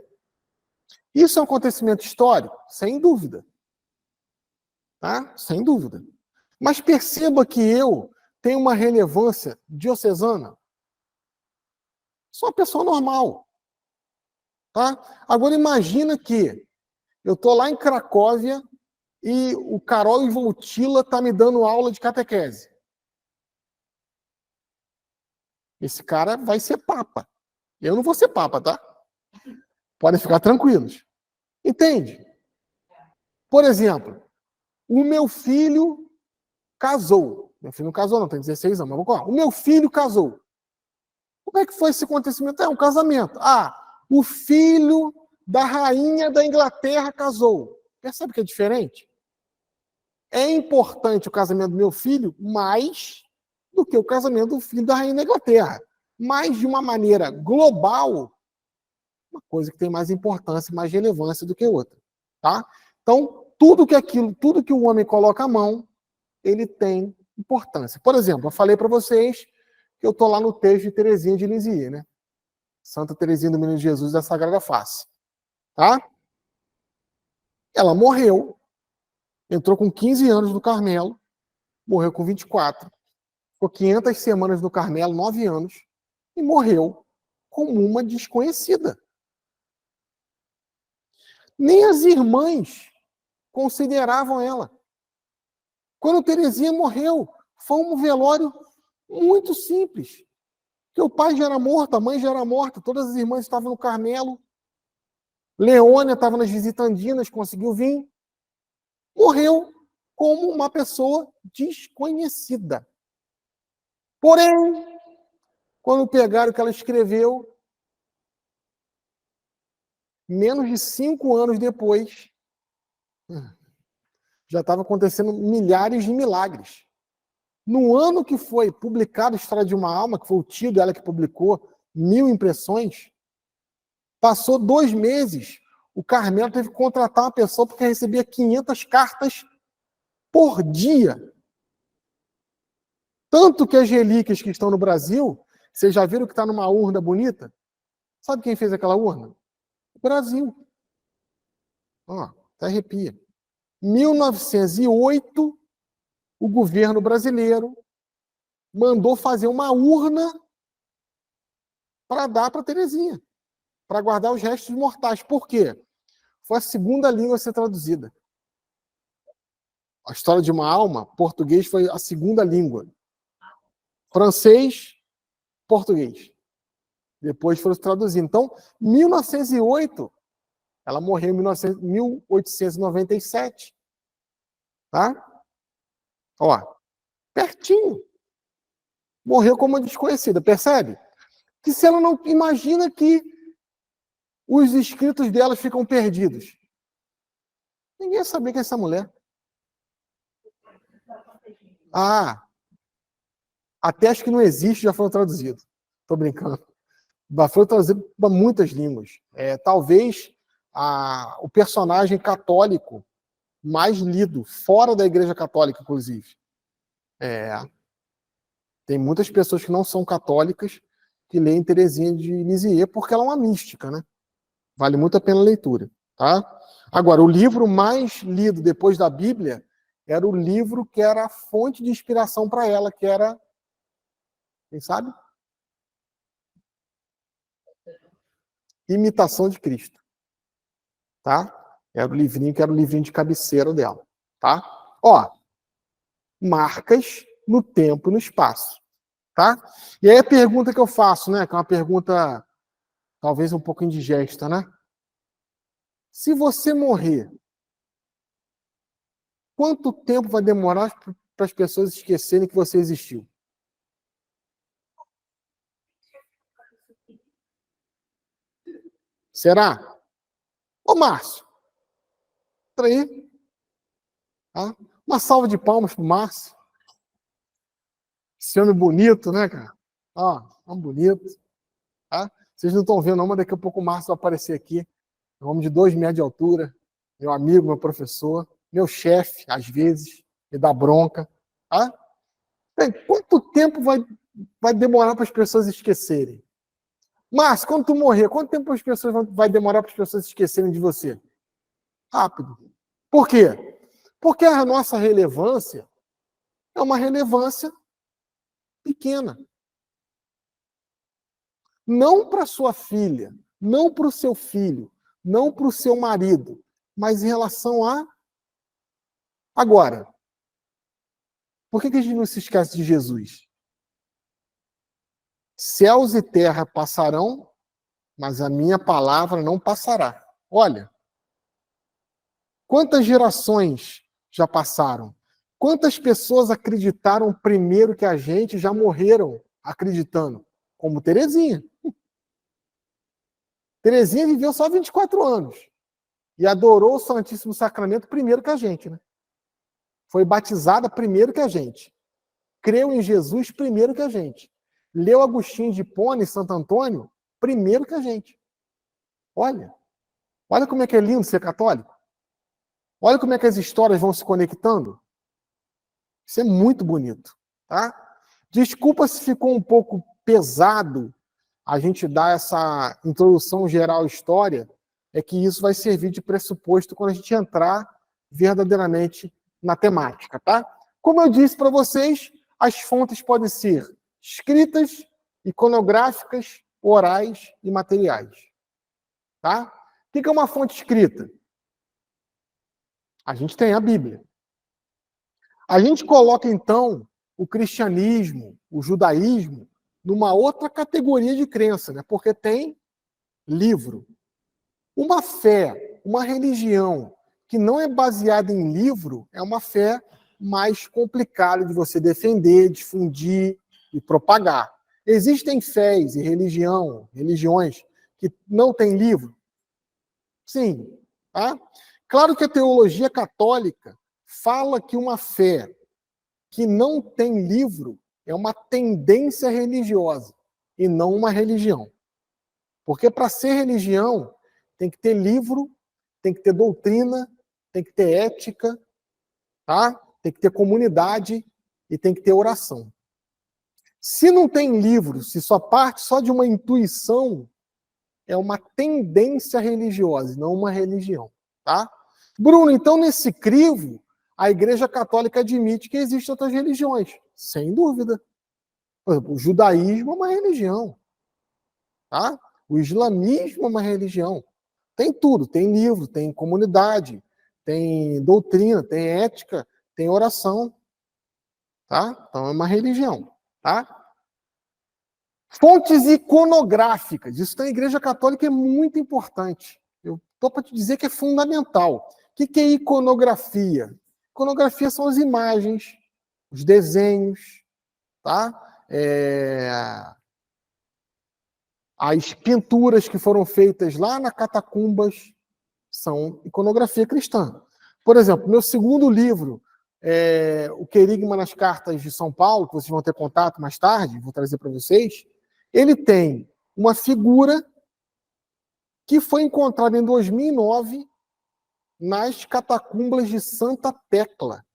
Isso é um acontecimento histórico? Sem dúvida. Tá? Sem dúvida. Mas perceba que eu tenho uma relevância diocesana. Sou uma pessoa normal. Tá? Agora imagina que eu estou lá em Cracóvia e o Carol Voltila está me dando aula de catequese. Esse cara vai ser papa. Eu não vou ser papa, tá? Podem ficar tranquilos. Entende? Por exemplo, o meu filho casou. Meu filho não casou, não, tem 16 anos. Mas vamos lá. O meu filho casou. Como é que foi esse acontecimento? É um casamento. Ah, o filho da rainha da Inglaterra casou. Percebe que é diferente? É importante o casamento do meu filho mais do que o casamento do filho da rainha da Inglaterra. Mas, de uma maneira global, uma coisa que tem mais importância, mais relevância do que outra. Tá? Então, tudo que o homem coloca a mão, ele tem importância. Por exemplo, eu falei para vocês que eu estou lá no texto de Teresinha de Lisieux, né? Santa Teresinha do Menino Jesus da Sagrada Face. Tá? Ela morreu, entrou com 15 anos no Carmelo, morreu com 24, ficou 500 semanas no Carmelo, 9 anos, e morreu como uma desconhecida. Nem as irmãs consideravam ela. Quando Teresinha morreu, foi um velório muito simples. Porque o pai já era morto, a mãe já era morta, todas as irmãs estavam no Carmelo. Leônia estava nas visitandinas, conseguiu vir. Morreu como uma pessoa desconhecida. Porém, quando pegaram o que ela escreveu, menos de 5 anos depois, já estava acontecendo milhares de milagres. No ano que foi publicado a História de uma Alma, que foi o tio dela que publicou 1000 impressões, passou 2 meses, o Carmelo teve que contratar uma pessoa porque recebia 500 cartas por dia. Tanto que as relíquias que estão no Brasil, vocês já viram que está numa urna bonita? Sabe quem fez aquela urna? O Brasil. Ó, até arrepia. 1908, o governo brasileiro mandou fazer uma urna para dar para Teresinha, para guardar os restos mortais. Por quê? Foi a segunda língua a ser traduzida. A História de uma Alma, português foi a segunda língua. Francês, português. Depois foram traduzindo. Então, 1908, ela morreu em 1897. Tá? Ó, pertinho. Morreu como uma desconhecida, percebe? Que se ela não imagina que os escritos dela ficam perdidos. Ninguém ia saber quem é essa mulher. Ah, até acho que não existe, já foram traduzidos. Estou brincando. Já foram traduzidos para muitas línguas. Talvez o personagem católico mais lido, fora da Igreja Católica, inclusive. Tem muitas pessoas que não são católicas que leem Teresinha de Lisieux porque ela é uma mística, né? Vale muito a pena a leitura, tá? Agora, o livro mais lido depois da Bíblia era o livro que era a fonte de inspiração para ela, que era, quem sabe? Imitação de Cristo, tá? Era o livrinho que era o livrinho de cabeceira dela, tá? Ó, marcas no tempo e no espaço, tá? E aí a pergunta que eu faço, né, que é uma pergunta talvez um pouco indigesta, né? Se você morrer, quanto tempo vai demorar para as pessoas esquecerem que você existiu? Será? Ô, Márcio, entra aí. Tá? Uma salva de palmas pro Márcio. Esse homem bonito, né, cara? Ó, homem bonito. Tá? Vocês não estão vendo, não, mas daqui a pouco o Márcio vai aparecer aqui. Um homem de 2 metros de altura. Meu amigo, meu professor. Meu chefe, às vezes. Me dá bronca. Tá? Quanto tempo vai demorar para as pessoas esquecerem? Márcio, quando tu morrer, quanto tempo as pessoas vai demorar para as pessoas esquecerem de você? Rápido. Por quê? Porque a nossa relevância é uma relevância pequena. Não para sua filha, não para o seu filho, não para o seu marido, mas em relação a agora. Por que a gente não se esquece de Jesus? Céus e terra passarão, mas a minha palavra não passará. Olha, quantas gerações já passaram? Quantas pessoas acreditaram primeiro que a gente já morreram acreditando? Como Teresinha. Teresinha viveu só 24 anos e adorou o Santíssimo Sacramento primeiro que a gente, né? Foi batizada primeiro que a gente. Creu em Jesus primeiro que a gente. Leu Agostinho de Hipona e Santo Antônio primeiro que a gente. Olha como é que é lindo ser católico. Olha como é que as histórias vão se conectando. Isso é muito bonito, tá? Desculpa se ficou um pouco pesado a gente dar essa introdução geral à história, é que isso vai servir de pressuposto quando a gente entrar verdadeiramente na temática, tá? Como eu disse para vocês, as fontes podem ser escritas, iconográficas, orais e materiais, tá? O que é uma fonte escrita? A gente tem a Bíblia. A gente coloca, então, o cristianismo, o judaísmo, numa outra categoria de crença, né? Porque tem livro. Uma fé, uma religião que não é baseada em livro é uma fé mais complicada de você defender, difundir e propagar. Existem fés e religiões que não têm livro? Sim. Tá? Claro que a teologia católica fala que uma fé que não tem livro é uma tendência religiosa e não uma religião. Porque para ser religião tem que ter livro, tem que ter doutrina, tem que ter ética, tá? Tem que ter comunidade e tem que ter oração. Se não tem livro, se só parte só de uma intuição, é uma tendência religiosa, não uma religião, tá? Bruno, então nesse crivo, a Igreja Católica admite que existem outras religiões, sem dúvida. Por exemplo, o judaísmo é uma religião, tá? O islamismo é uma religião. Tem tudo, tem livro, tem comunidade, tem doutrina, tem ética, tem oração, tá? Então é uma religião, tá? Fontes iconográficas, isso na Igreja Católica é muito importante. Eu estou para te dizer que é fundamental. O que é iconografia? Iconografia são as imagens, os desenhos, tá? As pinturas que foram feitas lá na catacumbas são iconografia cristã. Por exemplo, meu segundo livro, O Querigma nas Cartas de São Paulo, que vocês vão ter contato mais tarde, vou trazer para vocês, ele tem uma figura que foi encontrada em 2009 nas catacumbas de Santa Tecla.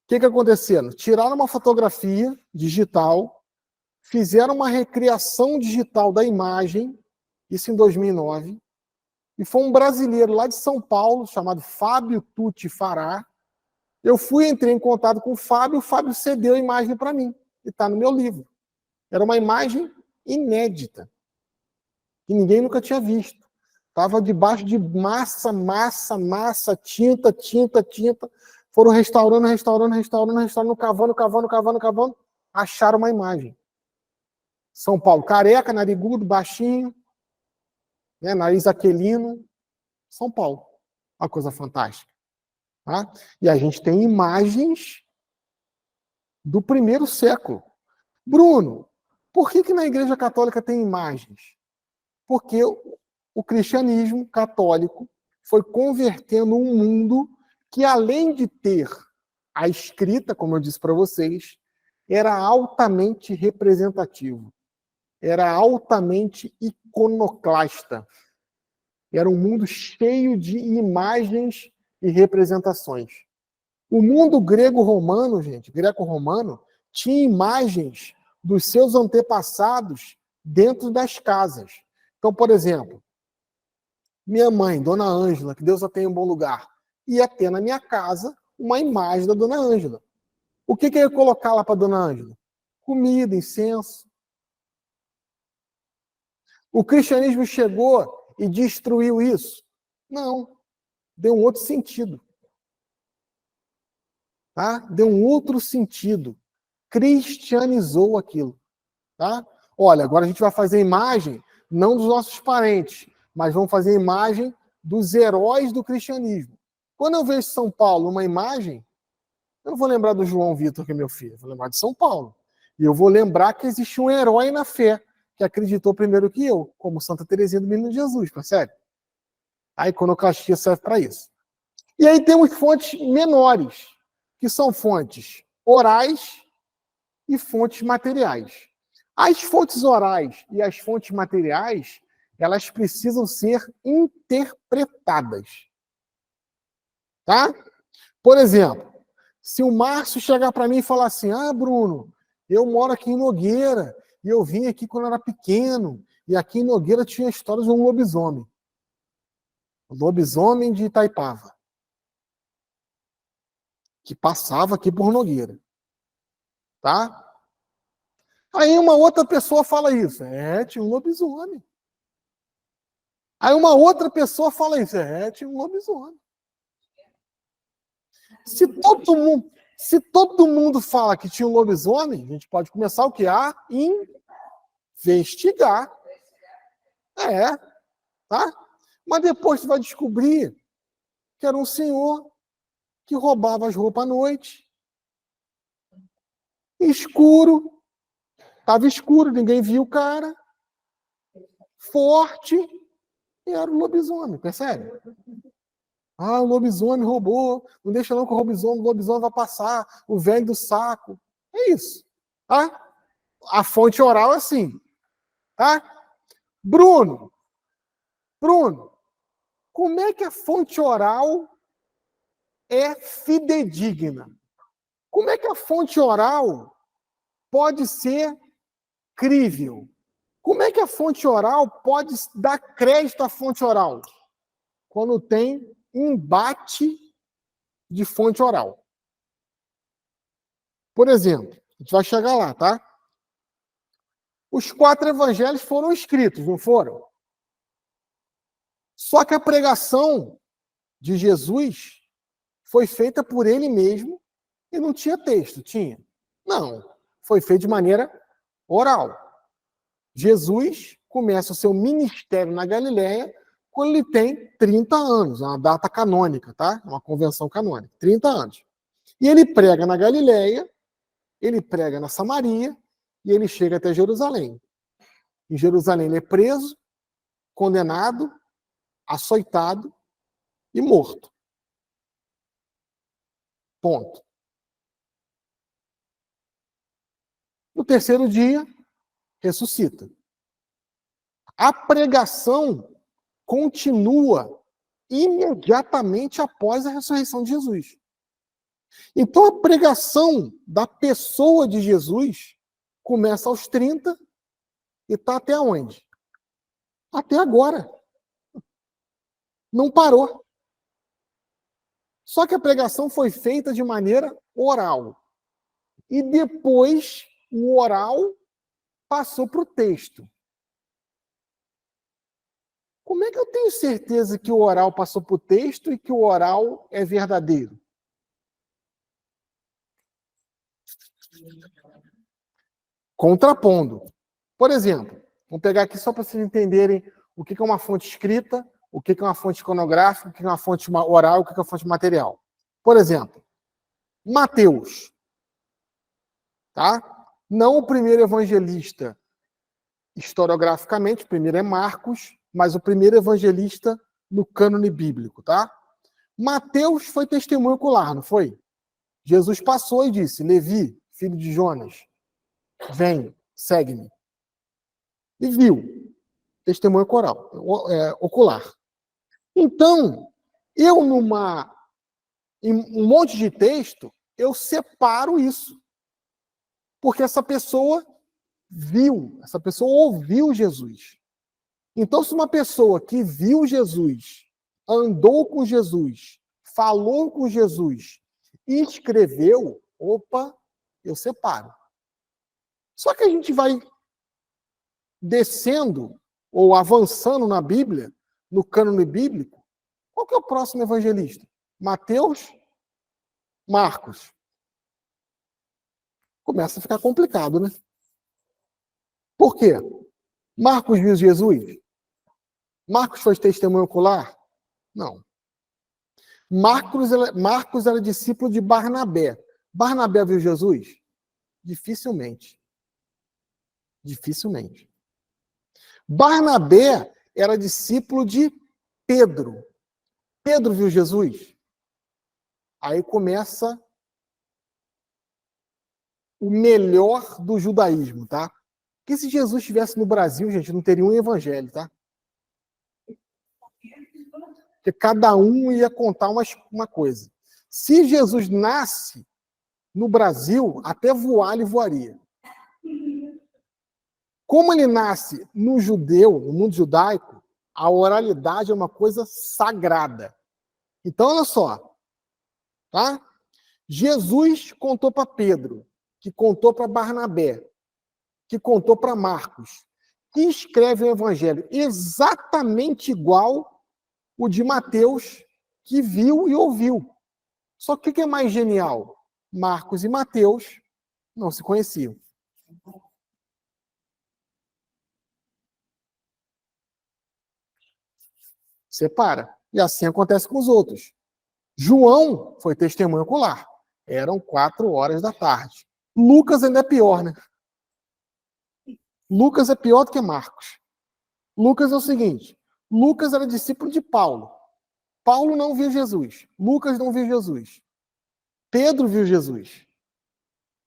O que aconteceu? Tiraram uma fotografia digital, fizeram uma recriação digital da imagem, isso em 2009, e foi um brasileiro lá de São Paulo, chamado Fábio Tucci Fará. Eu entrei em contato com o Fábio cedeu a imagem para mim, e está no meu livro. Era uma imagem inédita, que ninguém nunca tinha visto. Estava debaixo de massa, tinta. Foram restaurando, cavando, acharam uma imagem. São Paulo, careca, narigudo, baixinho, né, nariz aquilino, São Paulo. Uma coisa fantástica. Tá? E a gente tem imagens do primeiro século. Bruno, por que na Igreja Católica tem imagens? Porque o cristianismo católico foi convertendo um mundo que, além de ter a escrita, como eu disse para vocês, era altamente representativo, era altamente iconoclasta. Era um mundo cheio de imagens e representações. O mundo grego-romano, gente, greco-romano, tinha imagens dos seus antepassados dentro das casas. Então, por exemplo, minha mãe, Dona Ângela, que Deus a tenha em bom lugar, ia ter na minha casa uma imagem da Dona Ângela. O que eu ia colocar lá para Dona Ângela? Comida, incenso. O cristianismo chegou e destruiu isso? Não. Deu um outro sentido. Tá? Deu um outro sentido. Cristianizou aquilo. Tá? Olha, agora a gente vai fazer imagem, não dos nossos parentes, mas vamos fazer imagem dos heróis do cristianismo. Quando eu vejo São Paulo uma imagem, eu não vou lembrar do João Vitor, que é meu filho, eu vou lembrar de São Paulo. E eu vou lembrar que existe um herói na fé, que acreditou primeiro que eu, como Santa Teresinha do Menino Jesus, percebe? A iconoclastia serve para isso. E aí temos fontes menores, que são fontes orais e fontes materiais. As fontes orais e as fontes materiais, elas precisam ser interpretadas. Tá? Por exemplo, se o Márcio chegar para mim e falar assim, Bruno, eu moro aqui em Nogueira, e eu vim aqui quando era pequeno, e aqui em Nogueira tinha a história de um lobisomem. O lobisomem de Itaipava, que passava aqui por Nogueira. Tá? Aí uma outra pessoa fala isso. Tinha um lobisomem. Aí uma outra pessoa fala isso. Tinha um lobisomem. Se todo mundo fala que tinha um lobisomem, a gente pode começar o quê? A investigar. Tá? Mas depois você vai descobrir que era um senhor que roubava as roupas à noite. Escuro. Estava escuro, ninguém viu o cara. Forte. E era o lobisomem, percebe? O lobisomem roubou. Não deixa não que o lobisomem vai passar. O velho do saco. É isso. Tá? A fonte oral é assim. Tá? Bruno, como é que a fonte oral é fidedigna? Como é que a fonte oral pode ser crível? Como é que a fonte oral pode dar crédito à fonte oral? Quando tem embate de fonte oral. Por exemplo, a gente vai chegar lá, tá? Os 4 evangelhos foram escritos, não foram? Só que a pregação de Jesus foi feita por ele mesmo e não tinha texto, tinha? Não, foi feito de maneira oral. Jesus começa o seu ministério na Galileia quando ele tem 30 anos, é uma data canônica, tá? Uma convenção canônica, 30 anos. E ele prega na Galileia, ele prega na Samaria, e ele chega até Jerusalém. Em Jerusalém ele é preso, condenado, açoitado e morto. Ponto. No terceiro dia, ressuscita. A pregação continua imediatamente após a ressurreição de Jesus. Então a pregação da pessoa de Jesus começa aos 30 e está até onde? Até agora. Não parou. Só que a pregação foi feita de maneira oral. E depois o oral passou para o texto. Como é que eu tenho certeza que o oral passou para o texto e que o oral é verdadeiro? Contrapondo. Por exemplo, vamos pegar aqui só para vocês entenderem o que é uma fonte escrita, o que é uma fonte iconográfica, o que é uma fonte oral, o que é uma fonte material. Por exemplo, Mateus. Tá? Não o primeiro evangelista historiograficamente, o primeiro é Marcos, mas o primeiro evangelista no cânone bíblico, tá? Mateus foi testemunho ocular, não foi? Jesus passou e disse: Levi, filho de Jonas, vem, segue-me. E viu, testemunho ocular. Então, eu em um monte de texto, eu separo isso. Porque essa pessoa viu, essa pessoa ouviu Jesus. Então, se uma pessoa que viu Jesus, andou com Jesus, falou com Jesus e escreveu, opa, eu separo. Só que a gente vai descendo ou avançando na Bíblia, no cânone bíblico. Qual que é o próximo evangelista? Mateus? Marcos? Começa a ficar complicado, né? Por quê? Marcos viu Jesus? Marcos foi testemunho ocular? Não. Marcos era discípulo de Barnabé. Barnabé viu Jesus? Dificilmente. Dificilmente. Barnabé era discípulo de Pedro. Pedro viu Jesus? Aí começa o melhor do judaísmo, tá? Porque se Jesus estivesse no Brasil, gente, não teria um evangelho, tá? Porque cada um ia contar uma coisa. Se Jesus nasce no Brasil, até voar ele voaria. Como ele nasce no mundo judaico, a oralidade é uma coisa sagrada. Então, olha só, tá? Jesus contou para Pedro, que contou para Barnabé, que contou para Marcos, que escreve o evangelho exatamente igual o de Mateus, que viu e ouviu. Só que o que é mais genial? Marcos e Mateus não se conheciam. Separa. E assim acontece com os outros. João foi testemunho ocular. Eram 4 horas da tarde. Lucas ainda é pior, né? Lucas é pior do que Marcos. Lucas é o seguinte: Lucas era discípulo de Paulo. Paulo não viu Jesus. Lucas não viu Jesus. Pedro viu Jesus.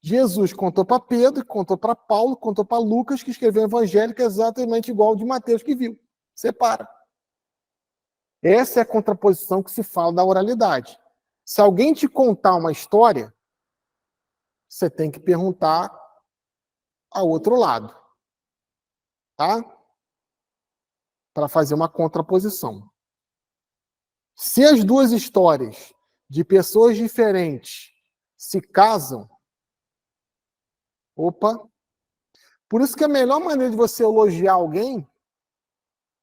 Jesus contou para Pedro, contou para Paulo, contou para Lucas, que escreveu o evangelho que é exatamente igual ao de Mateus, que viu. Separa. Essa é a contraposição que se fala da oralidade. Se alguém te contar uma história, você tem que perguntar ao outro lado. Tá? Para fazer uma contraposição. Se as duas histórias de pessoas diferentes se casam, opa, por isso que a melhor maneira de você elogiar alguém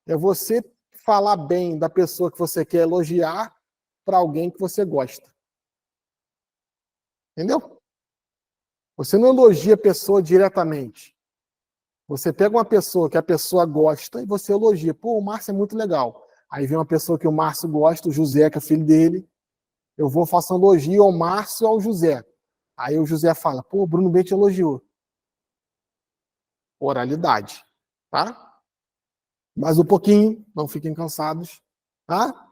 é você falar bem da pessoa que você quer elogiar para alguém que você gosta. Entendeu? Você não elogia a pessoa diretamente. Você pega uma pessoa que a pessoa gosta e você elogia. Pô, o Márcio é muito legal. Aí vem uma pessoa que o Márcio gosta, o José, que é filho dele. Eu vou faço um elogio ao Márcio e ao José. Aí o José fala, pô, o Bruno B te elogiou. Oralidade, tá? Mais um pouquinho, não fiquem cansados, tá?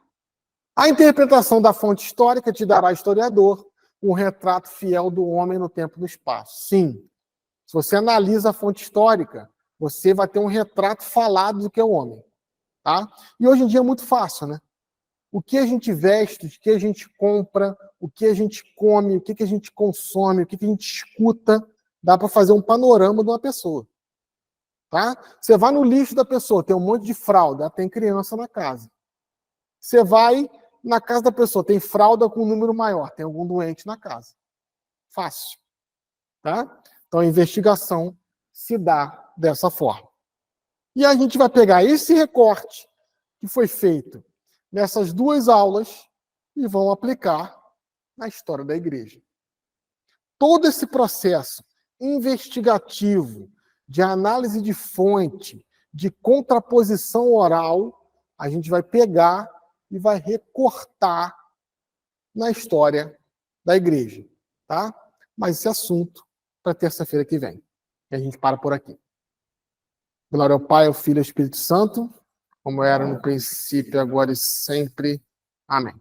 A interpretação da fonte histórica te dará, historiador, um retrato fiel do homem no tempo e no espaço. Sim, se você analisa a fonte histórica, você vai ter um retrato falado do que é o homem, tá? E hoje em dia é muito fácil, né? O que a gente veste, o que a gente compra, o que a gente come, o que a gente consome, o que a gente escuta, dá para fazer um panorama de uma pessoa. Tá? Você vai no lixo da pessoa, tem um monte de fralda, tem criança na casa. Você vai na casa da pessoa, tem fralda com um número maior, tem algum doente na casa. Fácil. Tá? Então a investigação se dá dessa forma. E a gente vai pegar esse recorte que foi feito nessas duas aulas e vão aplicar na história da igreja. Todo esse processo investigativo, de análise de fonte, de contraposição oral, a gente vai pegar e vai recortar na história da igreja, tá? Mas esse assunto para terça-feira que vem. E a gente para por aqui. Glória ao Pai, ao Filho e ao Espírito Santo, como era no princípio, agora e sempre. Amém.